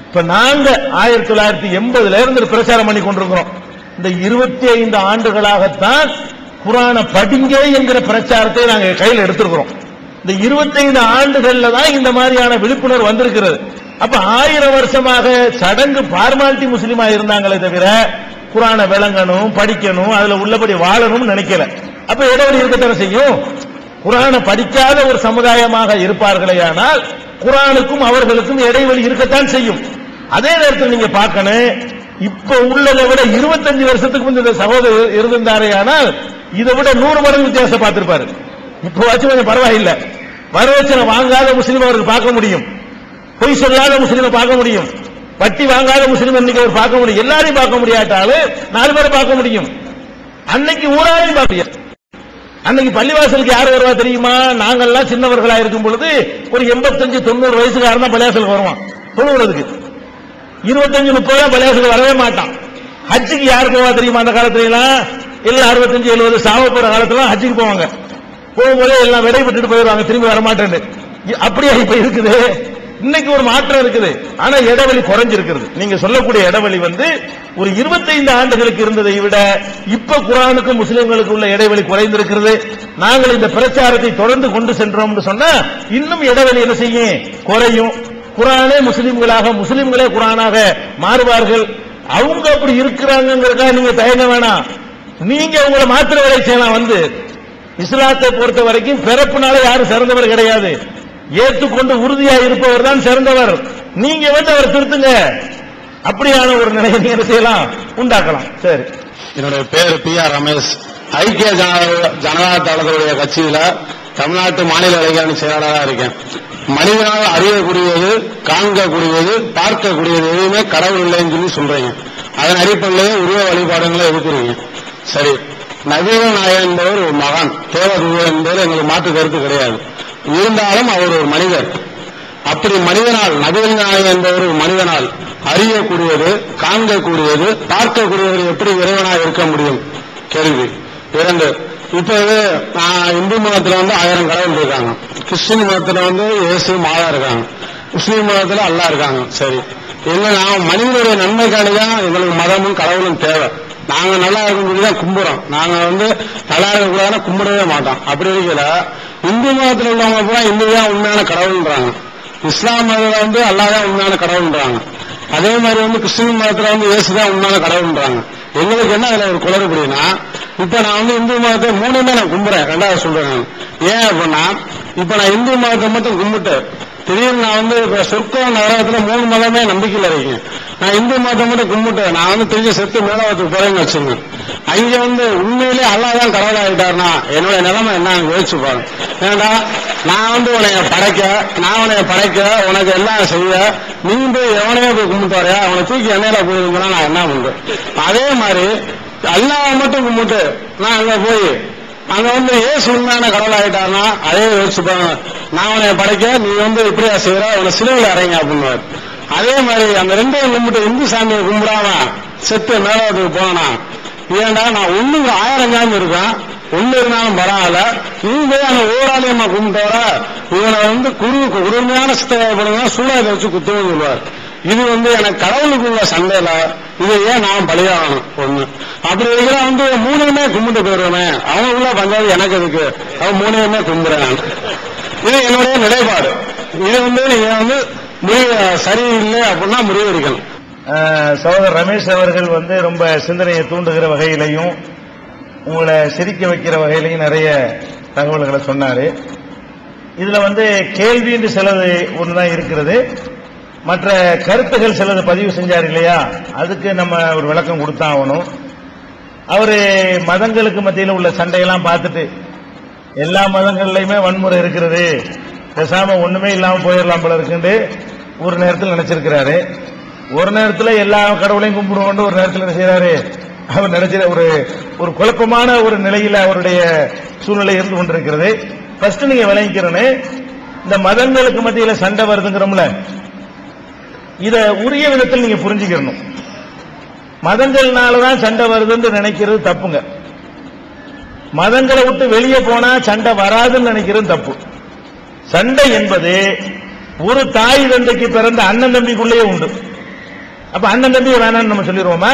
இப்ப நாங்க 1980 இருந்து பிரச்சாரம் பண்ணி கொண்டிருக்கிறோம். இந்த 25 ஆண்டுகளாகத்தான் குர்ஆனை படிங்க என்கிற பிரச்சாரத்தை நாங்க கையில் எடுத்திருக்கிறோம். இந்த 25 ஆண்டுகள்ல தான் இந்த மாதிரியான விழிப்புணர்வு வந்திருக்கிறது. அப்ப 1000 வருஷமாக சடங்கு பார்மாலிட்டி முஸ்லிமா இருந்தாங்களே தவிர குர்ஆனை விளங்கணும், படிக்கணும், அதுல உள்ளபடி வாழணும்னு நினைக்கல. அப்ப இடைவெளி இருக்கத்தானே செய்யும். குர்ஆனை படிக்காத ஒரு சமுதாயமாக இருப்பார்களேயானால் குர்ஆனுக்கும் அவர்களுக்கும் இடைவெளி இருக்கத்தான் செய்யும். அதே நேரத்தில் நீங்க பார்க்கணும், இப்ப உள்ளதை விட 25 வருஷத்துக்கு முந்தைய சகோதரர் இருந்தாரே, ஆனால் இதை விட 100 மடங்கு வித்தியாசம் பார்த்திருப்பாரு. இப்ப வச்சு கொஞ்சம் பரவாயில்லை. வரவச்சனை வாங்காத முஸ்லீம் அவருக்கு பார்க்க முடியும், பொய் சொல்லாத முஸ்லீமை பார்க்க முடியும், வட்டி வாங்காத முஸ்லீம் இன்னைக்கு அவர் பார்க்க முடியும். எல்லாரையும் பார்க்க முடியாட்டாலும் 4 பேரை பார்க்க முடியும். அன்னைக்கு ஊராரையும் பார்க்க முடியும். அன்னைக்கு பள்ளிவாசலுக்கு யார் வருவா தெரியுமா? நாங்கள்லாம் சின்னவர்களா இருக்கும் பொழுது ஒரு 85-90 வயசுக்காரன் தான் பள்ளிவாசலுக்கு வருவான் தொழுகிறதுக்கு. 25-30 பள்ளிவாசலுக்கு வரவே மாட்டான். ஹஜ்ஜுக்கு யார் போவா தெரியுமா? அந்த காலத்துல எல்லாம் 65-70 சாவ போற காலத்துல ஹஜ்ஜுக்கு போவாங்க. போகும்போது எல்லாம் விடைபெற்றுட்டு போயிடுவாங்க, திரும்பி வரமாட்டேன்னு. அப்படியே இப்ப இருக்குது. இன்னைக்கு ஒரு மாற்றம் இருக்குது, ஆனா இடைவெளி குறைஞ்சிருக்கிறது. நீங்க சொல்லக்கூடிய இடைவெளி ஒரு 25 ஆண்டுகளுக்கு இருந்ததை விட இப்ப குர்ஆனுக்கும் முஸ்லிம்களுக்கு உள்ள இடைவெளி குறைந்திருக்கிறது. நாங்கள் இந்த பிரச்சாரத்தை தொடர்ந்து கொண்டு சென்றோம் சொன்னா இன்னும் இடைவெளி என்ன செய்யும், குறையும். குர்ஆனே முஸ்லிம்களாக, முஸ்லிம்களே குர்ஆனாக மாறுவார்கள். அவங்க அப்படி இருக்கிறாங்கிறதுக்காக நீங்க தயங்க வேணாம். நீங்க உங்களை மாத்திர வேலை செய்யலாம். இஸ்லாத்தை பொறுத்த வரைக்கும் பிறப்புனால யாரும் சிறந்தவர் கிடையாது. ஏற்றுக்கொண்டு உறுதியாக இருப்பவர் தான் சிறந்தவர். நீங்க அவர் திருத்துங்க. அப்படியான ஒரு நிலையை நீங்க செய்யலாம், உண்டாக்கலாம். சரி, என்னுடைய பேர் PR ரமேஷ். ஐக்கிய ஜனதா தளத்துடைய கட்சியில தமிழ்நாட்டு மாநில இளைஞரணி செயலாளராக இருக்கேன். மனிதனால் அறியக்கூடியது, காண்கக்கூடியது, பார்க்கக்கூடியது எதுவுமே கடவுள் இல்லைன்னு சொல்றீங்க. அதன் அடிப்படையிலேயே உருவ வழிபாடுகளை எதிர்க்கிறீங்க. சரி, நபிகள் நாயகம் என்பவர் ஒரு மகான், தேவதூதர் என்பது எங்களுக்கு மாற்று கருத்து கிடையாது. இருந்தாலும் அவர் ஒரு மனிதர். அப்படி மனிதனால் நபிகள் நாயகம் என்ற ஒரு மனிதனால் அறியக்கூடியது, காண்கக்கூடியது, பார்க்கக்கூடியது எப்படி இறைவனாக இருக்க முடியும்? கேள்வி. 2, இப்ப இந்து மதத்துல 1000 கடவுள் இருக்காங்க, கிறிஸ்டின் மதத்துல இயேசு மாதா இருக்காங்க, முஸ்லீம் மதத்துல அல்லாஹ் இருக்காங்க. சரி, நாம மனிதனுடைய நன்மைக்காண்டிதான் எங்களுக்கு மதமும் கடவுளும் தேவை. நாங்க நல்லா இருக்கக்கூடியதான் கும்பிடுறோம். நாங்க நல்லா இருக்கக்கூடாதுன்னா கும்பிடவே மாட்டோம். அப்படி இருக்கல இந்து மதத்தில் உள்ளவங்க கூட இந்துதான் உண்மையான கடவுள்ன்றாங்க, இஸ்லாம் மதத்துல அல்லாஹ் தான் உண்மையான கடவுள்ன்றாங்க, அதே மாதிரி கிறிஸ்டின் மதத்துல இயேசுதான் உண்மையான கடவுள்ன்றாங்க. எங்களுக்கு என்ன அதுல ஒரு குளறுபடினா, இப்ப நான் இந்து மதத்தை 3மே நான் கும்பிடுறேன். 2வது சொல்றேன். ஏன் அப்படின்னா, இப்ப நான் இந்து மதத்தை மட்டும் கும்பிட்டு திடீர்னு நான் இப்ப சொர்க்கம் நரகத்துல 3 மதமே நம்பிக்கையில் இருக்கேன். நான் இந்து மதத்தை மட்டும் கும்பிட்டு நான் திருச்சி செத்து மேலவத்துக்கு போறேன்னு வச்சுங்க, அங்க உண்மையிலே அல்லாஹ் தான் கடவுள் ஆகிட்டாருன்னா என்னுடைய நிலைமை என்ன யோசிச்சு பாருங்க. ஏன்டா நான் உன்னைய படைக்க உனக்கு எல்லாம் செய்ய நீ போய் எவனையோ போய் கும்பிட்டு வரையா, அவனை தூக்கி எண்ணெயில போயிருந்தா நான் என்ன பண்றேன்? அதே மாதிரி அல்லாஹ் மட்டும் கும்பிட்டு நான் அங்க போய் அங்க ஏசு உண்மையான கடவுள் ஆகிட்டாருன்னா அதே யோசிச்சு பாருங்க. நான் உனைய படைக்க நீ இப்படியா செய்யற, உன சிலுவையில் அறைங்க அப்படின்னு. அதே மாதிரி அந்த 2யும் கும்பிட்டு இந்து சாமியை கும்பிடாம செத்து மேலத்துக்கு போனா, ஏன்டா நான் 1000 சாமி இருக்கேன், 1 இருந்தாலும் பரவாயில்ல, நீங்க அந்த ஓராளியம்மா கும்பிட்டு வர இவனை குறுமையான சித்தப்படுங்க சூழலை வச்சு குத்துன்னு சொல்லுவார். இது எனக்கு கடவுளுக்குள்ள சண்டையில இது ஏன் நான் பலியாகணும்? 1 அப்படி இருக்கிற 3யுமே கும்பிட்டு போயிருவேன், அவனுக்குள்ள பஞ்சாயத்து எனக்கு இருக்கு, அவன் 3யுமே கும்பிடுறேன். இது என்னுடைய நிலைப்பாடு. இது நீங்க சரியில்லை அப்படின்னா முடிவு எடுக்கணும். சகோதரர் ரமேஷ் அவர்கள் ரொம்ப சிந்தனையை தூண்டுகிற வகையிலையும் உங்களை சிரிக்க வைக்கிற வகையிலையும் நிறைய தகவல்களை சொன்னாரு. இதுல கேள்வி என்று சிலது ஒன்றுதான் இருக்கிறது, மற்ற கருத்துகள் சிலது பதிவு செஞ்சார் இல்லையா, அதுக்கு நம்ம ஒரு விளக்கம் கொடுத்தாகணும். அவரு மதங்களுக்கு மத்தியில் உள்ள சண்டையெல்லாம் பார்த்துட்டு எல்லா மதங்கள்லயுமே வன்முறை இருக்கிறது, பேசாம ஒண்ணுமே இல்லாம போயிடலாம் போல இருக்குன்னு ஒரு நேரத்தில் நினைச்சிருக்கிறாரு. ஒரு நேரத்தில் எல்லா கடவுளையும் கும்பிடுவோம், ஒரு நேரத்தில் என்ன செய்யறாரு, அவர் நினைச்ச ஒரு குழப்பமான ஒரு நிலையில அவருடைய சூழ்நிலை இருந்து கொண்டிருக்கிறது. ஃபர்ஸ்ட் நீங்க விளங்கிக்கிறேன்னு, இந்த மதங்களுக்கு மத்தியில சண்டை வருதுங்கிறோம்ல, இத உரிய விதத்தில் நீங்க புரிஞ்சுக்கணும். மதங்கள்னாலதான் சண்டை வருதுன்னு நினைக்கிறது தப்புங்க. மதங்களை விட்டு வெளியே போனா சண்டை வராதுன்னு நினைக்கிறது தப்பு. சண்டை என்பது ஒரு தாய் தந்தைக்கு பிறந்த அண்ணன் தம்பிக்குள்ளேயே உண்டு. அப்ப அண்ணன் தம்பி வேணாம்னு நம்ம சொல்லிடுவோமா?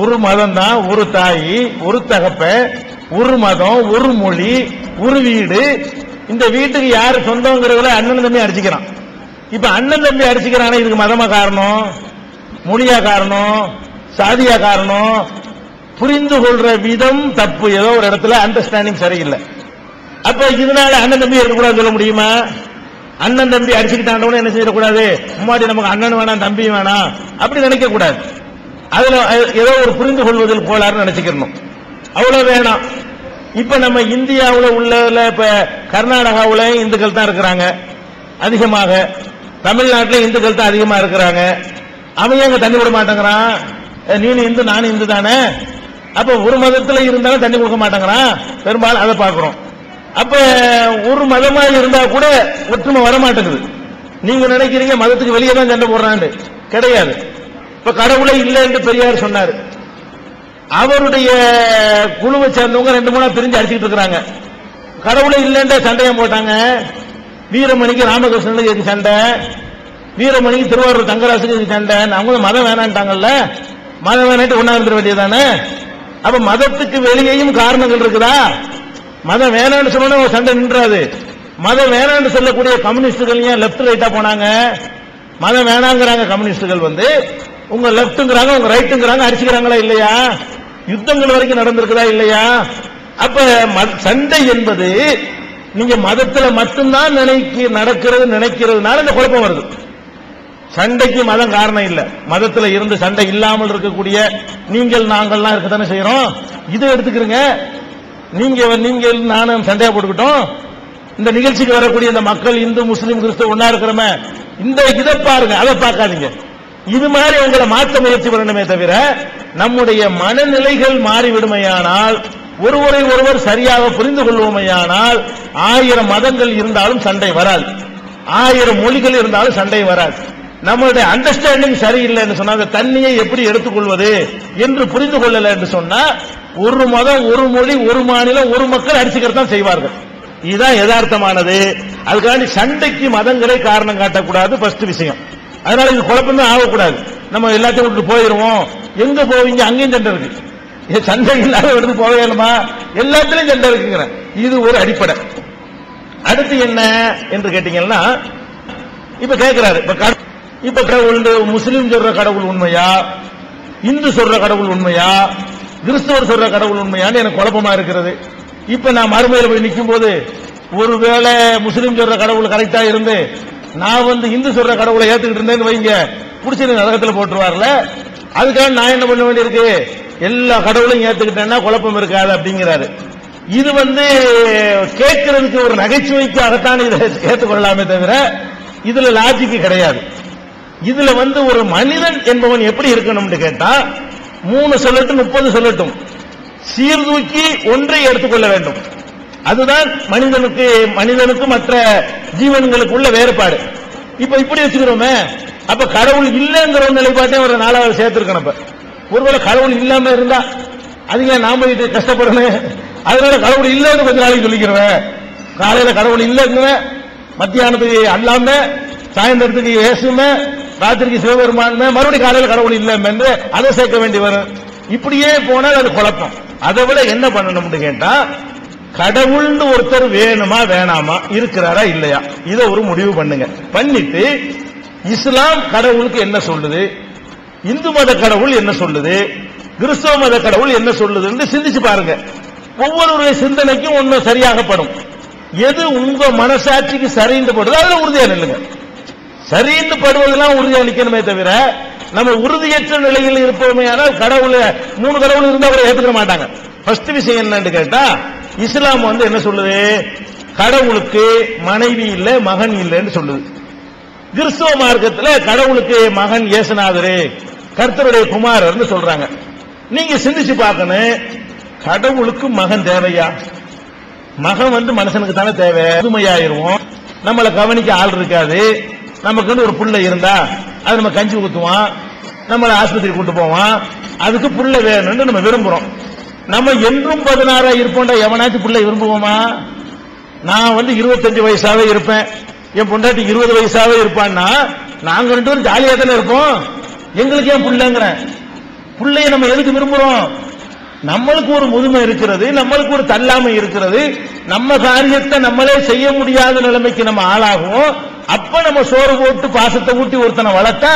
ஒரு மதம் தான், ஒரு தாய், ஒரு தகப்ப, ஒரு மதம், ஒரு மொழி, ஒரு வீடு. இந்த வீட்டுக்கு யாரு சொந்தங்கிறதுல அண்ணன் தம்பி அடிச்சுக்கிறான். இப்ப அண்ணன் தம்பி அடிச்சுக்கிறானே, இதுக்கு மதமா காரணம், மொழியா காரணம், சாதியா காரணம்? புரிந்து கொள்ற விதம் தப்பு. ஏதோ ஒரு இடத்துல அண்டர்ஸ்டாண்டிங் சரியில்லை. அப்ப இதனால அண்ணன் தம்பி இருக்கக்கூடாது சொல்ல முடியுமா? அண்ணன் தம்பி அடிச்சுக்கிட்டாண்டவன என்ன செய்யக்கூடாது, முன்னாடி நமக்கு அண்ணன் வேணாம் தம்பி வேணாம் அப்படி நினைக்க கூடாது. அதுல ஏதோ ஒரு புரிந்து கொள்வதில் கோளாறு நினைச்சுக்கணும், அவ்வளவு வேணாம். இப்ப நம்ம இந்தியாவில் உள்ள இப்ப கர்நாடகாவில் இந்துக்கள் தான் இருக்கிறாங்க அதிகமாக, தமிழ்நாட்டில் இந்துக்கள் தான் அதிகமா இருக்கிறாங்க. அவன் எங்க தண்ணி விட மாட்டேங்கிறான்? நீனு இந்து நானும் இந்து தானே, அப்ப ஒரு மதத்துல இருந்தாலும் தண்ணி கொடுக்க மாட்டேங்கிறான். பெரும்பாலும் அதை பார்க்கிறோம். அப்ப ஒரு மதமா இருந்தா கூட ஒற்றுமை வர மாட்டேங்குது. நீங்க நினைக்கிறீங்க மதத்துக்கு வெளியே தான் சண்டை போடுறான்னு, கிடையாது. இப்ப கடவுளை இல்லை என்று பெரியார் சொன்னார். அவருடைய குழுவை சேர்ந்தவங்க 2-3 பிரிஞ்சு அடிச்சுட்டு இருக்கிறாங்க. கடவுளை இல்லைன்ற சண்டையும் போட்டாங்க. வீரமணிக்கு ராமகிருஷ்ணனுக்கு சண்டை, வீரமணிக்கு திருவாரூர் தங்கராசுக்கு சண்டை. அவங்க மதம் வேணான்ட்டாங்கல்ல, மதம் வேணாட்டு ஒன்னா இருந்துட வேண்டியதானே. அப்ப மதத்துக்கு வெளியேயும் காரணங்கள் இருக்குதா? மதம் வேணான்னு சொன்னா சண்டை நின்றாது. மதம் வேணான்னு சொல்லக்கூடிய கம்யூனிஸ்டுகள் ஏன் லெப்ட் ரைட்டா போனாங்க? மதம் வேணாங்கிறாங்க கம்யூனிஸ்டுகள், உங்க லெப்ட்ங்கிறாங்க உங்க ரைட்டுங்கிறாங்க, அடிச்சுக்கிறாங்களா இல்லையா? யுத்தங்கள் வரைக்கும் நடந்திருக்குதா இல்லையா? அப்ப சண்டை என்பது நீங்க மதத்துல மட்டும்தான் நினைக்கிறதுனால இந்த குழப்பம் வருது. சண்டைக்கு மதம் காரணம் இல்ல. மதத்துல இருந்து சண்டை இல்லாமல் இருக்கக்கூடிய நீங்கள் நாங்கள்லாம் இருக்கத்தானே செய்யறோம். இதை எடுத்துக்கிறீங்க. நீங்கள் நானும் சண்டையா போட்டுக்கிட்டோம். இந்த நிகழ்ச்சிக்கு வரக்கூடிய இந்த மக்கள் இந்து முஸ்லீம் கிறிஸ்தவ ஒன்னா இருக்கிறோமே, இந்த இதை பாருங்க, அதை பார்க்காதீங்க. இது மாதிரி உங்களை மாற்ற முயற்சி பண்ணணுமே தவிர நம்முடைய மனநிலைகள் மாறிவிடுமையானால், ஒருவரை ஒருவர் சரியாக புரிந்து கொள்வோமையானால் 1000 மதங்கள் இருந்தாலும் சண்டை வராது. 1000 மொழிகள் இருந்தாலும் சண்டை வராது. நம்மளுடைய அண்டர்ஸ்டாண்டிங் சரியில்லைன்னு சொன்னா அந்த தண்ணியை எப்படி எடுத்துக்கொள்வது என்று புரிந்து கொள்ளல என்று சொன்னா ஒரு மதம், ஒரு மொழி, ஒரு மாநிலம், ஒரு மக்கள் அடிச்சுக்கிறது தான் செய்வார்கள். இதுதான் யதார்த்தமானது. அதுக்காண்டி சண்டைக்கு மதங்களை காரணம் காட்டக்கூடாது ஃபர்ஸ்ட் விஷயம். அதனால இது குழப்பமே ஆகக்கூடாது. நம்ம எல்லாத்தையும் விட்டு போயிருவோம். எங்க போவீங்க? அங்கேயும் சண்டை இருக்கு. சண்டை இல்லாத இடத்துக்கு போவேணுமா? எல்லாத்திலையும் சண்டை இருக்குங்கிற இது ஒரு அடிப்படை. அடுத்து என்ன என்று கேட்டீங்கன்னா, இப்ப கேட்கிறாரு, இப்ப கடவுள் முஸ்லீம் சொல்ற கடவுள் உண்மையா, இந்து சொல்ற கடவுள் உண்மையா, கிறிஸ்தவர் சொல்ற கடவுள் உண்மையான்னு எனக்கு குழப்பமா இருக்கிறது. இப்ப நான் மறுமையில போய் நிற்கும் போது ஒருவேளை முஸ்லீம் சொல்ற கடவுள் கரெக்டா இருந்து நான் இந்து சொல்ற கடவுளை ஏத்துக்கிட்டு இருந்தேன்னு வைங்க, புடிச்சு நரகத்துல போட்டுருவார்ல. அதுக்காக நான் என்ன பண்ண வேண்டியிருக்கு? எல்லா கடவுளையும் ஏத்துக்கிட்டேன்னா குழப்பம் இருக்காது அப்படிங்கிறாரு. இது கேட்கறதுக்கு ஒரு நகைச்சுவைக்காகத்தான் இதை ஏற்றுக்கொள்ளலாமே தவிர இதுல லாஜிக் கிடையாது. இதுல ஒரு மனிதன் என்பவன் எப்படி இருக்கணும்னு கேட்டா 3 சொல்லட்டும் 30 சொல்லட்டும் சீர்தூக்கி ஒன்றை எடுத்துக்கொள்ள வேண்டும். அதுதான் மனிதனுக்கு மற்ற ஜீவன்களுக்குள்ள வேறுபாடு. இப்ப இப்படி வச்சுக்கிறோமே, அப்ப கடவுள் இல்லைங்கிற ஒரு நிலைப்பாட்டை ஒரு 4வது சேர்த்திருக்கணும். ஒருவேளை கடவுள் இல்லாம இருந்தா அதுங்க நாம இது கஷ்டப்படணும். அதனால கடவுள் இல்லைன்னு கொஞ்ச நாளைக்கு சொல்லிக்கிறேன். காலையில கடவுள் இல்லைங்க, மத்தியானத்துக்கு அல்லாம, சாயந்தரத்துக்கு இயேசுமே, ராத்திரிக்கு சிவபெருமான், மறுபடியும் காலையில கடவுள் இல்லாம அதை சேர்க்க வேண்டி வரும். இப்படியே போனால் அது குழப்பம். அதை விட என்ன பண்ணணும்னு கேட்டா, கடவுள்னு ஒருத்தர் வேணுமா வேணாமா, இருக்கிறாரா இல்லையா, இதை ஒரு முடிவு பண்ணுங்க. பண்ணிட்டு இஸ்லாம் கடவுளுக்கு என்ன சொல்லுது, இந்து மத கடவுள் என்ன சொல்லுது, கிறிஸ்தவ மத கடவுள் என்ன சொல்லுதுன்னு சிந்திச்சு பாருங்க. ஒவ்வொருவருடைய சிந்தனைக்கும் ஒன்னும் சரியாகப்படும். எது உங்க மனசாட்சிக்கு சரிந்து படுதோ அதுல உறுதியா நில்லுங்க. சரிந்து படுவதெல்லாம் உறுதியா நிக்கணுமே தவிர நம்ம உறுதியற்ற நிலையில் இருப்போமே. ஆனால் கடவுள் 3 கடவுள் இருந்தா கூட ஏத்துக்க மாட்டாங்க. ஃபர்ஸ்ட் விஷயம் என்னன்னு கேட்டா, இஸ்லாம் என்ன சொல்லுது? கடவுளுக்கு மனைவி இல்ல, மகன் இல்லைன்னு சொல்லுது. கிறிஸ்தவ மார்க்கத்தில் கடவுளுக்கு மகன் இயேசுநாதரு, கர்த்தருடைய குமாரர்னு சொல்றாங்க. நீங்க சிந்திச்சு பார்க்கணும், கடவுளுக்கு மகன் தேவையா? மகன் மனுஷனுக்கு தானே தேவை. புதுமையாயிருவோம், நம்மளை கவனிக்க ஆள் இருக்காது. நமக்கு ஒரு புள்ள இருந்தா அது நம்ம கஞ்சி ஊத்துவான், நம்மளை ஆஸ்பத்திரி கூட்டு போவான். அதுக்கு புள்ள வேணும்னு நம்ம விரும்புறோம். நம்ம என்றும் 16 இருப்போம்டா, எவனாச்சும் புள்ள விரும்புவோமா? நான் 25 வயசாவே இருப்பேன், என் பொண்டாட்டி 20 வயசாவே இருப்பான்னா நாங்க 2 பேரும் ஜாலியா தானே இருப்போம். எங்களுக்கு ஏன் புள்ளங்கிறேன்? புள்ளைய நம்ம எதுக்கு விரும்புறோம்? நம்மளுக்கு ஒரு முதுமை இருக்கிறது, நம்மளுக்கு ஒரு தள்ளாமை இருக்கிறது, நம்ம காரியத்தை நம்மளே செய்ய முடியாத நிலைமைக்கு நம்ம ஆளாகும். அப்ப நம்ம சோறு போட்டு பாசத்தை ஊட்டி ஒருத்தனை வளர்த்தா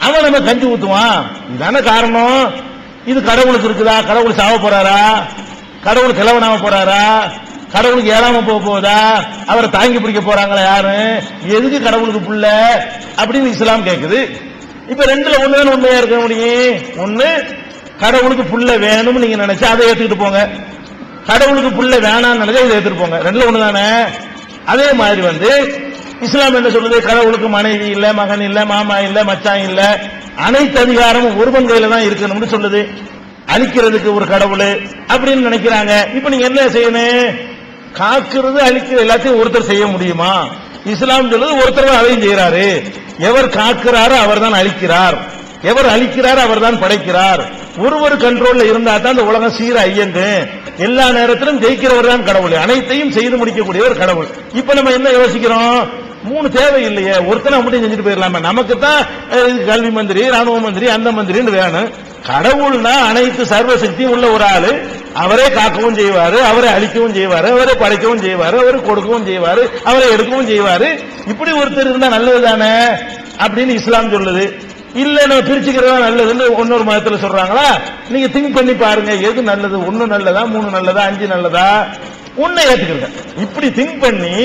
அவன் நம்ம கஞ்சி ஊத்துவான். இதுதானே காரணம். இது கடவுளுக்கு இருக்குதா? கடவுள் சாவ போறாரா? கடவுள் கிழவனாம போறாரா? கடவுளுக்கு ஏறாம போதா? அவரை தாங்கி பிடிக்க போறாங்களா யாரு? எதுக்கு கடவுளுக்கு புள்ள அப்படின்னு இஸ்லாம் கேக்குது. இப்ப 2ல ஒண்ணுதான் உண்மையா இருக்க முடியும். ஒண்ணு, கடவுளுக்கு புள்ள வேணும்னு நீங்க நினைச்சா அதை ஏத்துக்கிட்டு போங்க. கடவுளுக்கு புள்ள வேணாம்னு நினைச்சா இதை ஏத்துட்டு போங்க. 2ல ஒண்ணு தானே. அதே மாதிரி இஸ்லாம் என்ன சொல்லுது? கடவுளுக்கு மனைவி இல்ல, மகன் இல்ல, மாமா இல்ல, மச்சான் இல்ல, அனைத்து அதிகாரமும் ஒருவன் கையில தான் இருக்கணும்னு சொல்லுது. அழிக்கிறதுக்கு ஒரு கடவுள் அப்படின்னு நினைக்கிறாங்க. இப்ப நீங்க என்ன செய்யணும்? காக்கிறது அழிக்கிறது எல்லாத்தையும் ஒருத்தர் செய்ய முடியுமா? இஸ்லாம் சொல்லுது ஒருத்தர் அதையும் செய்யறாரு. எவர் காக்கிறாரோ அவர் தான் அழிக்கிறார், எவர் அழிக்கிறார் அவர் தான் படைக்கிறார். ஒருவர் கண்ட்ரோல்ல இருந்தா தான் இந்த உலகம் சீர ஐயங்கு. எல்லா நேரத்திலும் ஜெயிக்கிறவர் தான் கடவுள், அனைத்தையும் செய்து முடிக்கக்கூடியவர் கடவுள். இப்ப நம்ம என்ன யோசிக்கிறோம்? 3 தேவை இல்லையே, ஒருத்தனை மட்டும் செஞ்சுட்டு போயிடலாமே. நமக்கு தான் கல்வி மந்திரி, ராணுவ மந்திரி, அந்த மந்திரின்னு வேணும். கடவுள்னா அனைத்து சர்வசக்தியும் உள்ள ஒரு ஆளு. அவரே காக்கவும் செய்வாரு, அவரை அழிக்கவும் செய்வாரு, அவரை படைக்கவும் செய்வாரு, அவரை கொடுக்கவும் செய்வாரு, அவரை எடுக்கவும் செய்வாரு. இப்படி ஒருத்தர் இருந்தா நல்லது தானே அப்படின்னு இஸ்லாம் சொல்லுது. இல்ல நம்ம பிரிச்சுக்கிறதா நல்லதுன்னு இன்னொரு மதத்துல சொல்றாங்களா? நீங்க திங்க் பண்ணி பாருங்க, எது நல்லது? 1 நல்லதா, 3 நல்லதா, 5 நல்லதா? 1 ஏத்துக்கிறேன். இப்படி திங்க் பண்ணி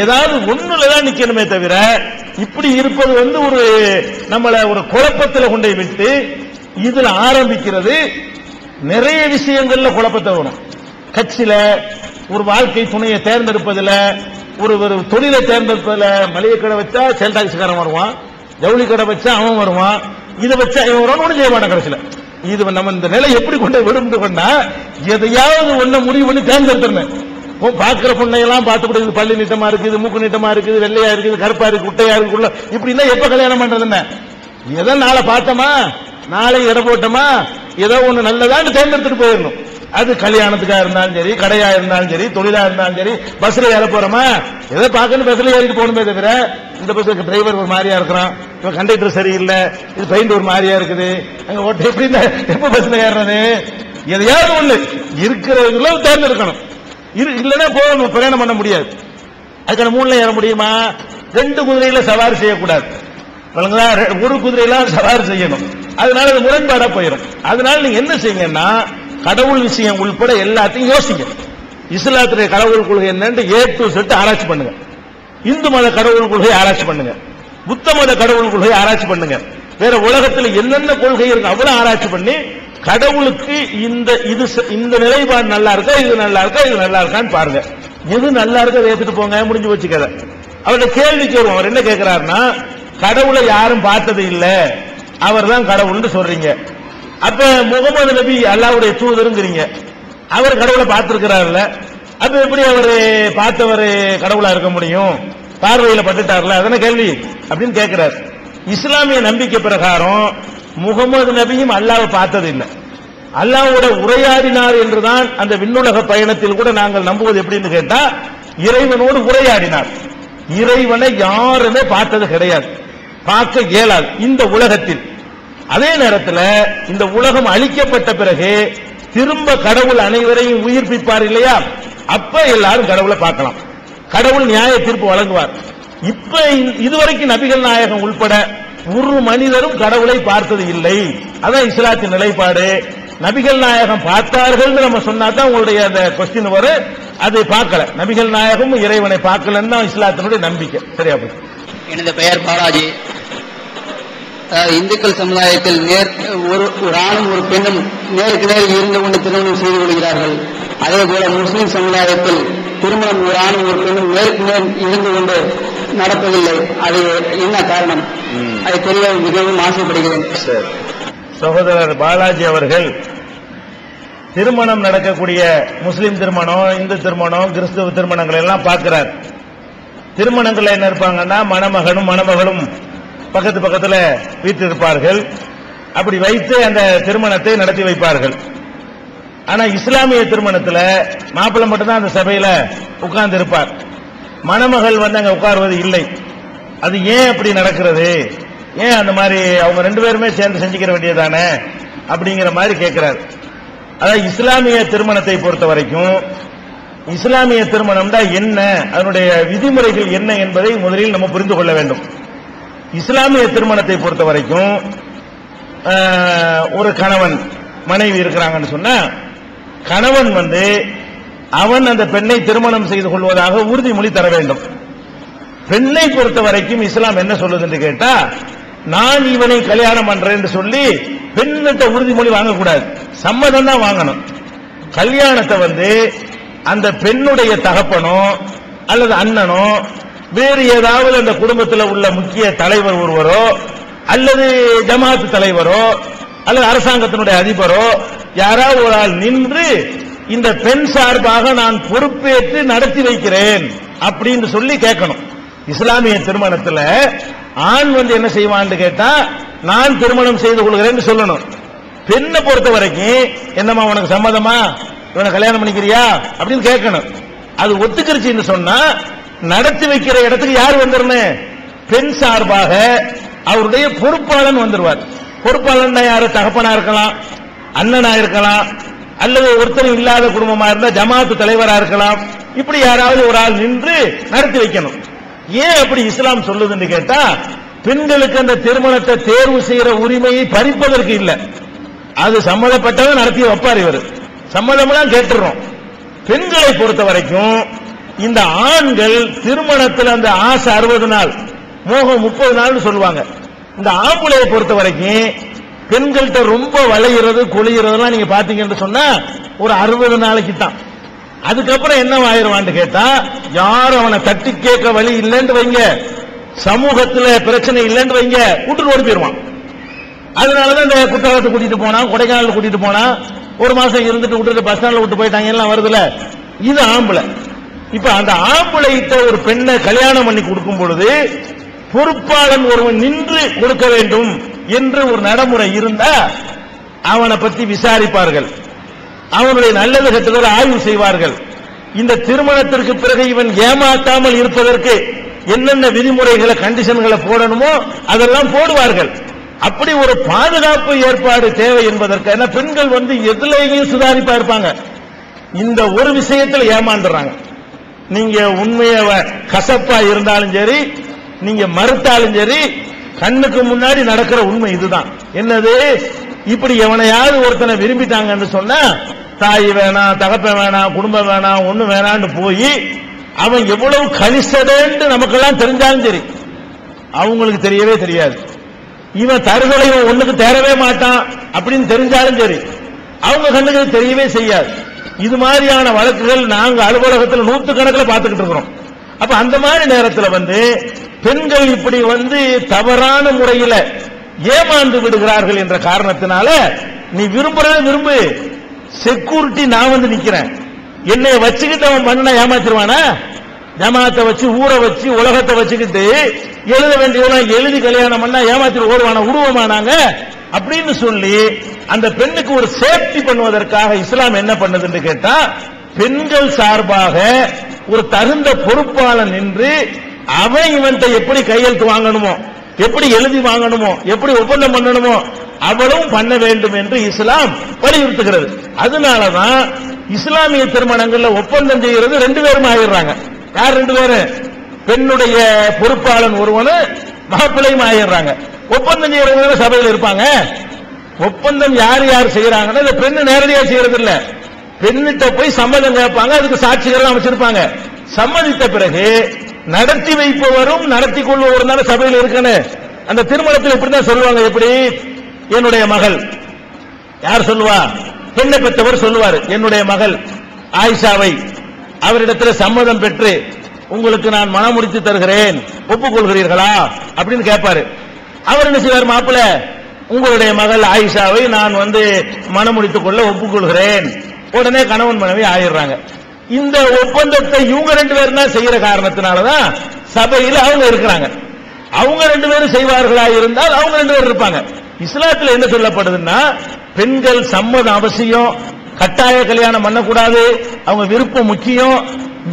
ஏதாவது 1லதான் நிக்கணுமே தவிர இப்படி இருப்பது ஒரு நம்மள ஒரு குழப்பத்தில் கொண்டே விட்டு இதுல ஆரம்பிக்கிறது. நிறைய விஷயங்கள்ல குழப்பத்தை வரும். கட்சியில, ஒரு வாழ்க்கை துணையை தேர்ந்தெடுப்பதில், ஒரு தொழிலை தேர்ந்தெடுப்பதில், மளிகை கடை வச்சா சேல் டாக்ஸிக்காரன் வருவான், ஜவுளி கடை வச்சா அவன் வருவான், இதை வச்சா இவன் வருவான், ஒன்றும் செய்ய மாட்டான். கடைசியில் இது நம்ம இந்த நிலை எப்படி கொண்டு விடுந்து கொண்டா எதையாவது ஒன்ன முடிவு பண்ணி தேர்ந்தெடுத்துறேன். பாக்குற பொண்ணையெல்லாம் பார்த்துக்கிட்டு இது பள்ளி நீட்டமா இருக்குது, மூக்கு நீட்டமா இருக்குது, வெள்ளையா இருக்குது, கருப்பா இருக்கு, குட்டையா இருக்கு, இப்படின்னா எப்ப கல்யாணம் பண்றது? என்ன ஏதோ நாளை பார்த்தோமா, நாளை இடம் போட்டோமா, ஏதோ ஒண்ணு நல்லதான்னு தேர்ந்தெடுத்துட்டு போயிடணும். அது கல்யாணத்துக்கா இருந்தாலும் சரி, கடையா இருந்தாலும் சரி, தொழிலா இருந்தாலும் சரி, பஸ்ல ஏற போறோமா, ஏதோ பார்க்கணும் பஸ்ல ஏறிட்டு போகணுமே தவிர, இந்த பஸ்ஸுக்கு டிரைவர் ஒரு மாதிரியா இருக்கிறான், இவன் கண்டக்டர் சரியில்லை, இது பெயிண்ட் ஒரு மாதிரியா இருக்குது, அங்க ஓட்ட எப்படி எப்ப பஸ்ல ஏறது? எதையாவது ஒண்ணு இருக்கிறவங்கள தேர்ந்தெடுக்கணும். இல்லைன்னா போகணும், பிரயாணம் பண்ண முடியாது. அதுக்கான 3ல ஏற முடியுமா? 2 குதிரையில சவாரி செய்யக்கூடாது, ஒரு குதிரையில சவாரி செய்யணும். அதனால அது முரண்பாடா போயிடும். அதனால நீங்க என்ன செய்யுங்கன்னா, கடவுள் விஷயம் உள்பட எல்லாத்தையும் யோசிங்க. இஸ்லாத்துடைய கடவுள் கொள்கை என்னன்னு A to Z ஆராய்ச்சி பண்ணுங்க. இந்து மத கடவுள் கொள்கை ஆராய்ச்சி பண்ணுங்க, புத்த மத கடவுள் கொள்கை ஆராய்ச்சி பண்ணுங்க, வேற உலகத்தில் என்னென்ன கொள்கை இருக்கு அவ்வளவு ஆராய்ச்சி பண்ணி கடவுளுக்கு இந்த நிலைப்பாடு நல்லா இருக்கா, இது நல்லா இருக்கா, இது நல்லா இருக்கான்னு பாருங்க. எது நல்லா இருக்கா ஏத்துட்டு போங்க, முடிஞ்சு வச்சுக்கத. அவருடைய கேள்வி கேட்கும். அவர் என்ன கேட்கிறாருன்னா, கடவுளை யாரும் பார்த்தது இல்ல, அவர் தான் கடவுள்னு சொல்றீங்க. அப்ப முகமது நபி அல்லாஹ்வுடைய தூதருங்கிறீங்க, அவர் கடவுளை பார்த்திருக்கிறார்ல, அப்ப எப்படி அவரு பார்த்தவர் கடவுளா இருக்க முடியும்? பார்வையில பட்டுட்டார்ல, அதான கேள்வி அப்படின்னு கேட்கிறார். இஸ்லாமிய நம்பிக்கை பிரகாரம் முகமது நபியும் அல்லாஹ்வை பார்த்தது இல்லை, அல்லாஹ்வோட உரையாடினார் என்றுதான் அந்த விண்ணுலக பயணத்தில் கூட நாங்கள் நம்புவது. எப்படின்னு கேட்டா, இறைவனோடு உரையாடினார். இறைவனை யாருமே பார்த்தது கிடையாது, பார்க்க இயலாது இந்த உலகத்தில். அதே நேரத்தில் இந்த உலகம் அழிக்கப்பட்ட பிறகு திரும்ப கடவுள் அனைவரையும் உயிர்ப்பிப்பார் இல்லையா, அப்ப எல்லாரும் கடவுளை பார்க்கலாம், கடவுள் நியாய தீர்ப்பு வழங்குவார். இப்ப இதுவரைக்கும் நபிகள் நாயகம் உள்பட ஒரு மனிதரும் கடவுளை பார்த்தது இல்லை. அதான் இஸ்லாத்தின் நிலைப்பாடு. நபிகள் நாயகம் பார்த்தார்கள் நம்ம சொன்னா தான் உங்களுடைய அந்த கொஸ்டின் வரும். அது பார்க்கல, நபிகள் நாயகம் இறைவனை பார்க்கலன்னு தான் இஸ்லாத்தினுடைய நம்பிக்கை. சரியா போய். எனது பெயர் பாலாஜி. இந்துக்கள் சமுதாயத்தில் ஒரு ஆணும் ஒரு பெண்ணும் நேருக்கு நேர் இருந்து கொண்டு திருமணம் செய்து கொள்கிறார்கள். அதே போல முஸ்லிம் சமுதாயத்தில் திருமணம் ஒரு ஆணும் ஒரு பெண்ணும் நேருக்கு நேர் இருந்து கொண்டு நடப்பதில்லை. அது என்ன காரணம்? அதை தெரிய மிகவும் ஆசைப்படுகிறேன். சகோதரர் பாலாஜி அவர்கள் திருமணம் நடக்கக்கூடிய முஸ்லிம் திருமணம், இந்து திருமணம், கிறிஸ்துவ திருமணங்கள் எல்லாம் பார்க்கிறார். திருமணங்கள் என்ன இருப்பாங்கன்னா, மணமகனும் மணமகளும் பக்கத்து பக்கத்துல வீட்டு இருப்பார்கள். அப்படி வைத்து அந்த திருமணத்தை நடத்தி வைப்பார்கள். ஆனா இஸ்லாமிய திருமணத்துல மாப்பிள்ளை மட்டும்தான் அந்த சபையில உட்கார்ந்து இருப்பார், மணமகள் அங்க உட்கார்வது இல்லை. அது ஏன் அப்படி நடக்கிறது? ஏன் அந்த மாதிரி அவங்க 2 பேருமே சேர்ந்து செஞ்சுக்கிற வேண்டியதானே அப்படிங்கிற மாதிரி கேட்கிறார். அதாவது இஸ்லாமிய திருமணத்தை பொறுத்த வரைக்கும் இஸ்லாமிய திருமணம் தான் என்ன, அதனுடைய விதிமுறைகள் என்ன என்பதை முதலில் நம்ம புரிந்து கொள்ள வேண்டும். இஸ்லாமிய திருமணத்தை பொறுத்த வரைக்கும் ஒரு கணவன் மனைவி இருக்கிறாங்கன்னு சொன்னா, கணவன் அவன் அந்த பெண்ணை திருமணம் செய்து கொள்வதாக உறுதிமொழி தர வேண்டும். பெண்ணை பொறுத்த வரைக்கும் இஸ்லாம் என்ன சொல்லுது என்று கேட்டா, நான் இவனை கல்யாணம் பண்றேன்னு சொல்லி பெண்ணிட்ட உறுதிமொழி வாங்கக்கூடாது, சம்மதம் தான் வாங்கணும். கல்யாணத்தை அந்த பெண்ணுடைய தகப்பனோ அல்லது அண்ணனோ வேறு ஏதாவது அந்த குடும்பத்தில் உள்ள முக்கிய தலைவர் ஒருவரோ அல்லது ஜமாத்து தலைவரோ அல்லது அரசாங்கத்தினுடைய அதிபரோ யாராவது ஒரு ஆள் நின்று இந்த பெண் சார்பாக நான் பொறுப்பேற்று நடத்தி வைக்கிறேன் அப்படின்னு சொல்லி கேட்கணும். இஸ்லாமிய திருமணத்தில் ஆண் என்ன செய்வான்னு கேட்டா, நான் திருமணம் செய்து கொள்கிறேன்னு சொல்லணும். பெண்ணை பொறுத்த வரைக்கும் என்னமா உனக்கு சம்மதமா, இவனை கல்யாணம் பண்ணிக்கிறியா அப்படின்னு கேட்கணும். அது ஒத்துக்கிருச்சுன்னு சொன்னா நடத்தி வைக்கிற இடத்துக்கு யார் வந்துடணும்? பெண் சார்பாக அவருடைய பொறுப்பாளன் வந்துருவார். பொறுப்பாளன் யாரு? தகப்பனா இருக்கலாம், அண்ணனா இருக்கலாம், அல்லது ஒருத்தர் இல்லாத குடும்பமா இருந்தா ஜமாத்து தலைவரா இருக்கலாம். இப்படி யாராவது ஒரு ஆள் நின்று நடத்தி வைக்கணும். ஏன் அப்படி இஸ்லாம் சொல்லுதுன்னு கேட்டா, பெண்களுக்கு அந்த திருமணத்தை தேர்வு செய்யற உரிமையை பறிப்பதற்கு இல்லை. அது சம்மதப்பட்டவன் நடத்தி வைப்பார். இவர் சம்மதம்லாம் கேட்டுறோம். பெண்களை பொறுத்த வரைக்கும் இந்த ஆண்கள் திருமணத்தில் அந்த ஆசை 60 நாள், மோகம் 30 நாள் சொல்லுவாங்க. இந்த ஆம்பளையை பொறுத்த வரைக்கும் பெண்கள்கிட்ட ரொம்ப வளையிறது கொளிகிறதுலாம் நீங்க பாத்தீங்கன்னு சொன்னா ஒரு 60 நாளைக்கு தான். அதுக்கப்புறம் என்ன ஆயிடுவான்னு கேட்டா, யாரும் அவனை தட்டி கேட்க வழி இல்லைன்னு வைங்க, சமூகத்துல பிரச்சனை இல்லைன்னு வைங்க, கூட்டு ஓடி போயிருவான். அதனாலதான் இந்த குற்றாலத்தை கூட்டிட்டு போனா, கொடைக்கானல் கூட்டிட்டு போனா, ஒரு மாசம் இருந்துட்டு விட்டுட்டு பஸ் ஸ்டாண்ட்ல விட்டு போயிட்டாங்க எல்லாம் வருதுல. இது ஆம்பளை. இப்ப அந்த ஆம்பளையிட்ட ஒரு பெண்ணை கல்யாணம் பண்ணி கொடுக்கும் பொழுது பொறுப்பாளன் ஒருவன் நின்று கொடுக்க வேண்டும் என்று ஒரு நடைமுறை இருந்தா அவனை பற்றி விசாரிப்பார்கள், அவனுடைய நல்லது கெட்டதை ஆய்வு செய்வார்கள். இந்த திருமணத்திற்கு பிறகு இவன் ஏமாற்றாமல் இருப்பதற்கு என்னென்ன விதிமுறைகளை கண்டிஷன்களை போடணுமோ அதெல்லாம் போடுவார்கள். அப்படி ஒரு பாதுகாப்பு ஏற்பாடு தேவை என்பதற்கு பெண்கள் எதுலையும் சுதாரிப்பா இருப்பாங்க. இந்த ஒரு விஷயத்தில் ஏமாந்துறாங்க. நீங்க உண்மைய கசப்பா இருந்தாலும் சரி, நீங்க மறுத்தாலும் சரி, கண்ணுக்கு முன்னாடி நடக்கிற உண்மை இதுதான். என்னது, இப்படி எவனையாவது ஒருத்தனை விரும்பிட்டாங்கன்னு சொன்னா தாய் வேணாம், தகப்பன் வேணாம், குடும்பம் வேணாம், ஒண்ணு வேணான்னு போய் அவன் எவ்வளவு கலிசடேன்னு நமக்கெல்லாம் தெரிஞ்சாலும் சரி, அவங்களுக்கு தெரியவே தெரியாது. இவன் தருதலை ஒண்ணுக்கு தேரவே மாட்டான் அப்படின்னு தெரிஞ்சாலும் சரி, அவங்க கண்ணுக்கு தெரியவே செய்யாது. இது மாதிரியான வழக்குகள் நாங்க அலுவலகத்தில் 100 கணக்கில் பார்த்துக்கிட்டு இருக்கிறோம். அப்ப அந்த மாதிரி நேரத்தில் பெண்கள் இப்படி தவறான முறையில் ஏமாந்து விடுகிறார்கள் என்ற காரணத்தினால, நீ விரும்புறத விரும்பு, செக்யூரிட்டி நான் நிக்கிறேன், என்னை வச்சுக்கிட்டு அவன் பண்ண ஏமாத்திருவானா? ஜமாத்தை வச்சு, ஊரை வச்சு, உலகத்தை வச்சுக்கிட்டு எழுத வேண்டியவெல்லாம் எழுதி கல்யாணம் பண்ணா ஏமாத்தி ஓடுவானா? உருவமானாங்க அப்படின்னு சொல்லி அந்த பெண்ணுக்கு ஒரு சேஃப்டி பண்ணுவதற்காக இஸ்லாம் என்ன பண்ணுதுன்னு கேட்டா, பெண்கள் சார்பாக ஒரு தகுந்த பொறுப்பாளன் நின்று அவன் இவன்கிட்ட எப்படி கையெழுத்து வாங்கணுமோ, எப்படி எழுதி வாங்கணுமோ, எப்படி ஒப்பந்தம் பண்ணணுமோ அவளும் பண்ண வேண்டும் என்று இஸ்லாம் வலியுறுத்துகிறது. அதனாலதான் இஸ்லாமிய திருமணங்கள்ல ஒப்பந்தம் செய்கிறது 2 பேரும் ஆயிடுறாங்க. யார் 2 பேரும்? பெண்ணுடைய பொறுப்பாளன் ஒருவனு, மாப்பிள்ளையும் ஆயிடுறாங்க. ஒப்பந்தம் செய்யறவங்க சபையில் இருப்பாங்க. ஒப்பந்தம் யார் யார் செய்யறாங்கன்னா, இந்த பெண்ணு நேரடியாக செய்யறது இல்ல, பெண்ணிட்ட போய் சம்மதம் கேட்பாங்க, அதுக்கு சாட்சிகள் அமைச்சிருப்பாங்க. சம்மதித்த பிறகு நடத்தி வைப்பவரும் நடத்தி கொள்பவரும் சபையில் இருக்கணும். அந்த திருமணத்தில் இப்படிதான் சொல்லுவாங்க. எப்படி? என்னுடைய மகள், யார் சொல்லுவா? பெண்ணை பெற்றவர் சொல்லுவார், என்னுடைய மகள் ஆயிஷாவை அவரிடத்தில் சம்மதம் பெற்று உங்களுக்கு நான் மனம் முடித்து தருகிறேன், ஒப்புக்கொள்கிறீர்களா அப்படின்னு கேட்பாரு. அவர் என்ன செய்வார்? மாப்பிள்ள, உங்களுடைய மகள் ஆயிஷாவை நான் மனம் முடித்துக் கொள்ள ஒப்புக்கொள்கிறேன். உடனே கணவன் மனைவி ஆயிடுறாங்க. இந்த ஒப்பந்தத்தை இவங்க 2 பேரும் தான் செய்யற காரணத்தினாலதான் சபையில் அவங்க இருக்கிறாங்க. அவங்க 2 பேரும் செய்வார்களா இருந்தால் அவங்க 2 பேரும் இருப்பாங்க. இஸ்லாத்தில் என்ன சொல்லப்படுதுன்னா, பெண்கள் சம்மதம் அவசியம், கட்டாய கல்யாணம் பண்ணக்கூடாது, அவங்க விருப்பம் முக்கியம்.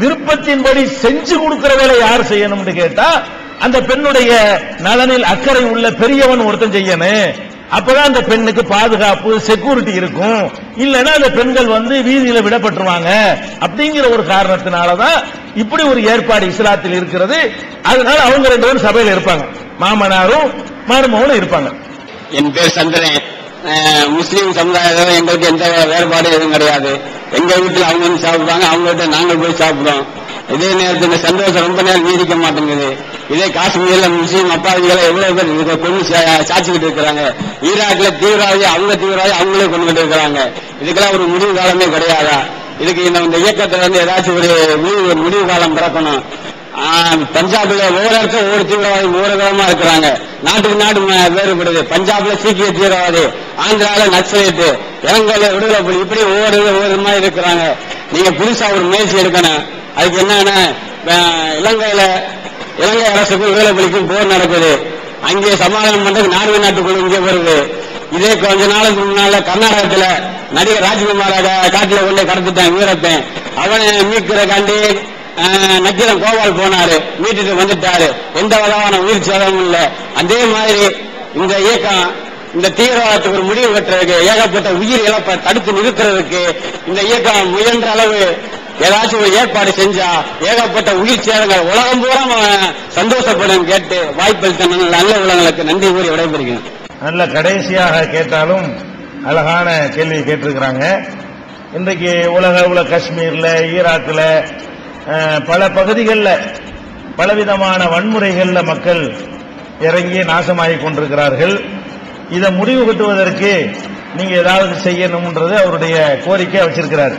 விருப்பத்தின்படி செஞ்சு கொடுக்கிற வேலை யார் செய்யணும்னு கேட்டா, அந்த பெண்ணுடைய நலனில் அக்கறை உள்ள பெரியவன் ஒருத்தன் செய்யணும். அப்பதான் அந்த பெண்ணுக்கு பாதுகாப்பு, செக்யூரிட்டி இருக்கும். இல்லைன்னா அந்த பெண்கள் வீதியில விடப்பட்டுருவாங்க. அப்படிங்கிற ஒரு காரணத்தினாலதான் இப்படி ஒரு ஏற்பாடு இஸ்லாத்தில் இருக்கிறது. அதனால அவங்க 2 பேரும் சபையில் இருப்பாங்க, மாமனாரும் மருமகனும் இருப்பாங்க. என் பேர் சந்திரன். முஸ்லீம் சமுதாயத்தில் எங்களுக்கு எந்த வேறுபாடு எதுவும் கிடையாது. எங்க வீட்டில் அவங்க சாப்பிடுவாங்க, அவங்க வீட்டில் நாங்கள் போய் சாப்பிடுறோம். இதே நேரத்தில் சந்தோஷம் ரொம்ப நேரம் நீடிக்க மாட்டேங்குது. இதே காஷ்மீர்ல முஸ்லீம் அப்பாவிகளை எவ்வளவு பேர் கொண்டு சாட்சிக்கிட்டு இருக்கிறாங்க. ஈராக்ல தீவிரவாதி, அவங்க தீவிரவாதி அவங்களே கொண்டுகிட்டு இருக்கிறாங்க. இதுக்கெல்லாம் ஒரு முடிவு காலமே கிடையாதா? இதுக்கு இந்த இயக்கத்தை ஏதாச்சும் ஒரு முடிவு காலம் பிறக்கணும். பஞ்சாப்ல ஒவ்வொரு இடத்துல ஒவ்வொரு தீவிரவாதி ஒவ்வொரு விதமா இருக்கிறாங்க. நாட்டுக்கு நாடு வேறுபடுது. பஞ்சாப்ல சீக்கிய தீவிரவாதி, ஆந்திரால நக்சலைட்டு, இலங்கையில விடுதலை புலி, இப்படி ஒவ்வொரு மாதிரி இருக்கிறாங்க. நீங்க புதுசா ஒரு முயற்சி எடுக்கணும். அதுக்கு என்னன்னா, இலங்கை அரசுக்கும் விடுதலை புலிக்கும் போர் நடக்குது. அங்கே சமாதானம் பண்றதுக்கு நார்வே நாட்டுக்குள்ள இங்கே வருது. இதே கொஞ்ச நாளுக்கு முன்னால கர்நாடகத்துல நடிகர் ராஜ்குமார காட்டுல கொண்டு கடத்திட்டான் வீரப்பன். அவனை மீட்கிறக்காண்டி நக்கீரன் கோபால் போனாரு, மீட்டுட்டு வந்துட்டாரு. எந்த விதமான உயிர் சேதமும் இல்லை. அதே மாதிரி இந்த இயக்கம் இந்த தீவிரவாதத்துக்கு ஒரு முடிவு கட்டுறதுக்கு, ஏகப்பட்ட உயிர் இழப்பை தடுத்து நிறுத்துறதுக்கு இந்த இயக்கம் முயன்ற அளவு ஏதாச்சும் ஒரு ஏற்பாடு செஞ்சா ஏகப்பட்ட உயிர் சேதங்கள் உலகம் பூரா சந்தோஷப்படும். கேட்டு வாய்ப்பளித்த நல்ல உலகங்களுக்கு நன்றி கூறி விடைபெறுகிறேன். நல்ல கடைசியாக கேட்டாலும் அழகான கேள்வி கேட்டிருக்கிறாங்க. இன்றைக்கு உலக காஷ்மீர்ல, ஈராக்ல, பல பகுதிகளில் பலவிதமான வன்முறைகள்ல மக்கள் இறங்கி நாசமாகிக் கொண்டிருக்கிறார்கள். இதை முடிவு கட்டுவதற்கு நீங்க ஏதாவது செய்யணும்ன்றது அவருடைய கோரிக்கை வச்சிருக்கிறார்.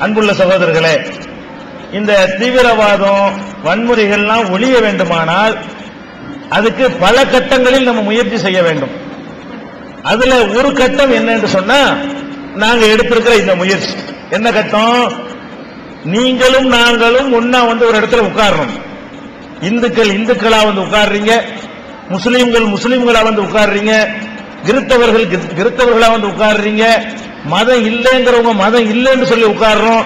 அன்புள்ள சகோதரர்களே, இந்த தீவிரவாதம் வன்முறைகள்லாம் ஒழிய வேண்டுமானால் அதுக்கு பல கட்டங்களில் நம்ம முயற்சி செய்ய வேண்டும். அதுல ஒரு கட்டம் என்னன்னு சொன்னா, நாங்க எடுத்திருக்கிற இந்த முயற்சி என்ன கட்டம்? நீங்களும் நாங்களும் ஒன்னா வந்து ஒரு இடத்துல உட்காரணும். இந்துக்கள் இந்துக்களா வந்து உட்கார்றீங்க, முஸ்லீம்களா வந்து உட்கார்றீங்க, கிறிஸ்தவர்களா வந்து உட்கார்றீங்க, மதம் இல்லைங்கிறவங்க மதம் இல்லைன்னு சொல்லி உட்கார்றோம்.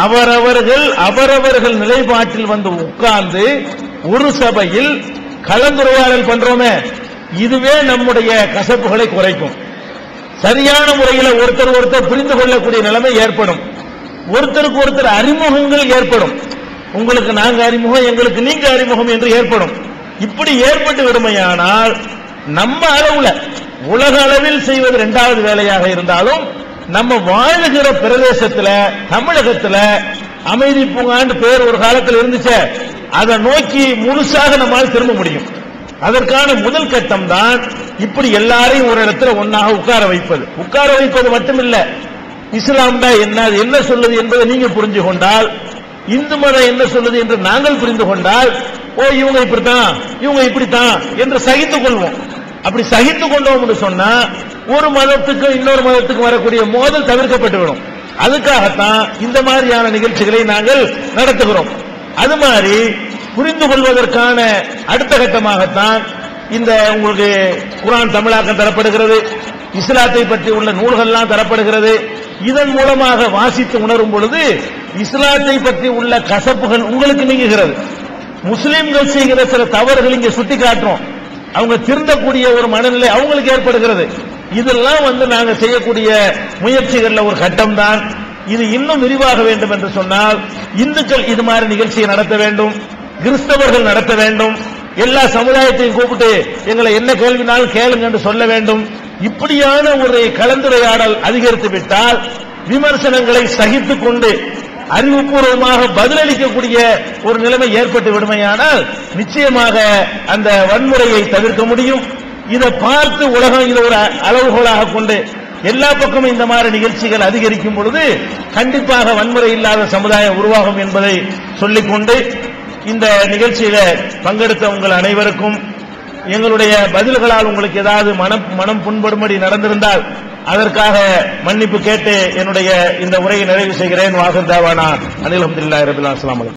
அவரவர்கள் நிலைப்பாட்டில் வந்து உட்கார்ந்து ஒரு சபையில் கலந்துரையாடல் பண்றோமே, இதுவே நம்முடைய கசப்புகளை குறைக்கும். சரியான முறையில் ஒருத்தர் புரிந்து கொள்ளக்கூடிய நிலைமை ஏற்படும். ஒருத்தருக்கு ஒருத்தர் அறிமுகங்கள் ஏற்படும். உங்களுக்கு நாங்க அறிமுகம், எங்களுக்கு நீங்க அறிமுகம் என்று ஏற்படும். இப்படி ஏற்பட்டு விடுமையானால் நம்ம அளவுல உலக அளவில் செய்வது இரண்டாவது வேலையாக இருந்தாலும் நம்ம வாழுகிற பிரதேசத்துல தமிழகத்துல அமைதி பூங்காண்டு பேர் ஒரு காலத்தில் இருந்துச்சு, அதை நோக்கி முழுசாக நம்மால் திரும்ப முடியும். அதற்கான முதல் கட்டம் தான் இப்படி எல்லாரையும் ஒரு இடத்துல ஒன்னாக உட்கார வைப்பது மட்டுமில்ல, இஸ்லாம் என்ன சொல்லுது என்பதை நீங்க புரிஞ்சு கொண்டால், இந்து மதம் என்ன சொல்லுது என்று நாங்கள் புரிந்து கொண்டால், ஓ இவங்க இப்படித்தான் இவங்க இப்படித்தான் என்று சகித்துக் கொள்வோம். அப்படி சகித்துக் கொண்டோம் என்று சொன்னா ஒரு மதத்துக்கும் இன்னொரு மதத்துக்கும் வரக்கூடிய மோதல் தவிர்க்கப்பட்டுவிடும். அதுக்காகத்தான் இந்த மாதிரியான நிகழ்ச்சிகளை நாங்கள் நடத்துகிறோம். அது மாதிரி புரிந்து கொள்வதற்கான அடுத்த கட்டமாகத்தான் இந்த உங்களுக்கு குர்ஆன் தமிழாக்கம் தரப்படுகிறது, இஸ்லாத்தை பற்றி உள்ள நூல்கள்லாம் தரப்படுகிறது. இதன் மூலமாக வாசித்து உணரும் பொழுது இஸ்லாத்தை பற்றி உள்ள கசப்புகள் உங்களுக்கு நீங்குகிறது. முஸ்லிம்கள் செய்கிற சில தவறுகள் இங்கே சுட்டி காட்டுறோம், அவங்க திருந்தக்கூடிய ஒரு மனநிலை அவங்களுக்கு ஏற்படுகிறது. இதெல்லாம் வந்து நாங்கள் செய்யக்கூடிய முயற்சிகள்ல ஒரு கட்டம் தான். இது இன்னும் விரிவாக வேண்டும் என்று சொன்னால் இந்துக்கள் இது மாதிரி நிகழ்ச்சியை நடத்த வேண்டும், கிறிஸ்தவர்கள் நடத்த வேண்டும், எல்லா சமுதாயத்தையும் கூப்பிட்டு எங்களை என்ன கேள்வினாலும் கேளுங்க என்று சொல்ல வேண்டும். இப்படியான ஒரு கலந்துரையாடல் அதிகரித்து விட்டால் விமர்சனங்களை சகித்துக் கொண்டு அறிவுபூர்வமாக பதிலளிக்கக்கூடிய ஒரு நிலைமை ஏற்பட்டு விடுமையானால் நிச்சயமாக அந்த வன்முறையை தவிர்க்க முடியும். இதை பார்த்து உலகம் இதை ஒரு அளவுகோலாக கொண்டு எல்லா பக்கமும் இந்த மாதிரி நிகழ்ச்சிகள் அதிகரிக்கும் பொழுது கண்டிப்பாக வன்முறை இல்லாத சமுதாயம் உருவாகும் என்பதை சொல்லிக்கொண்டு இந்த நிகழ்ச்சியில பங்கெடுத்த உங்கள் அனைவருக்கும் எங்களுடைய பதில்களால் உங்களுக்கு ஏதாவது மனம் புண்படும்படி நடந்திருந்தால் அதற்காக மன்னிப்பு கேட்டு என்னுடைய இந்த உரையை நிறைவு செய்கிறேன். வாஹிர் தாவானா அனில் அல்ஹம்துலில்லாஹி ரப்பில் ஆலமீன்.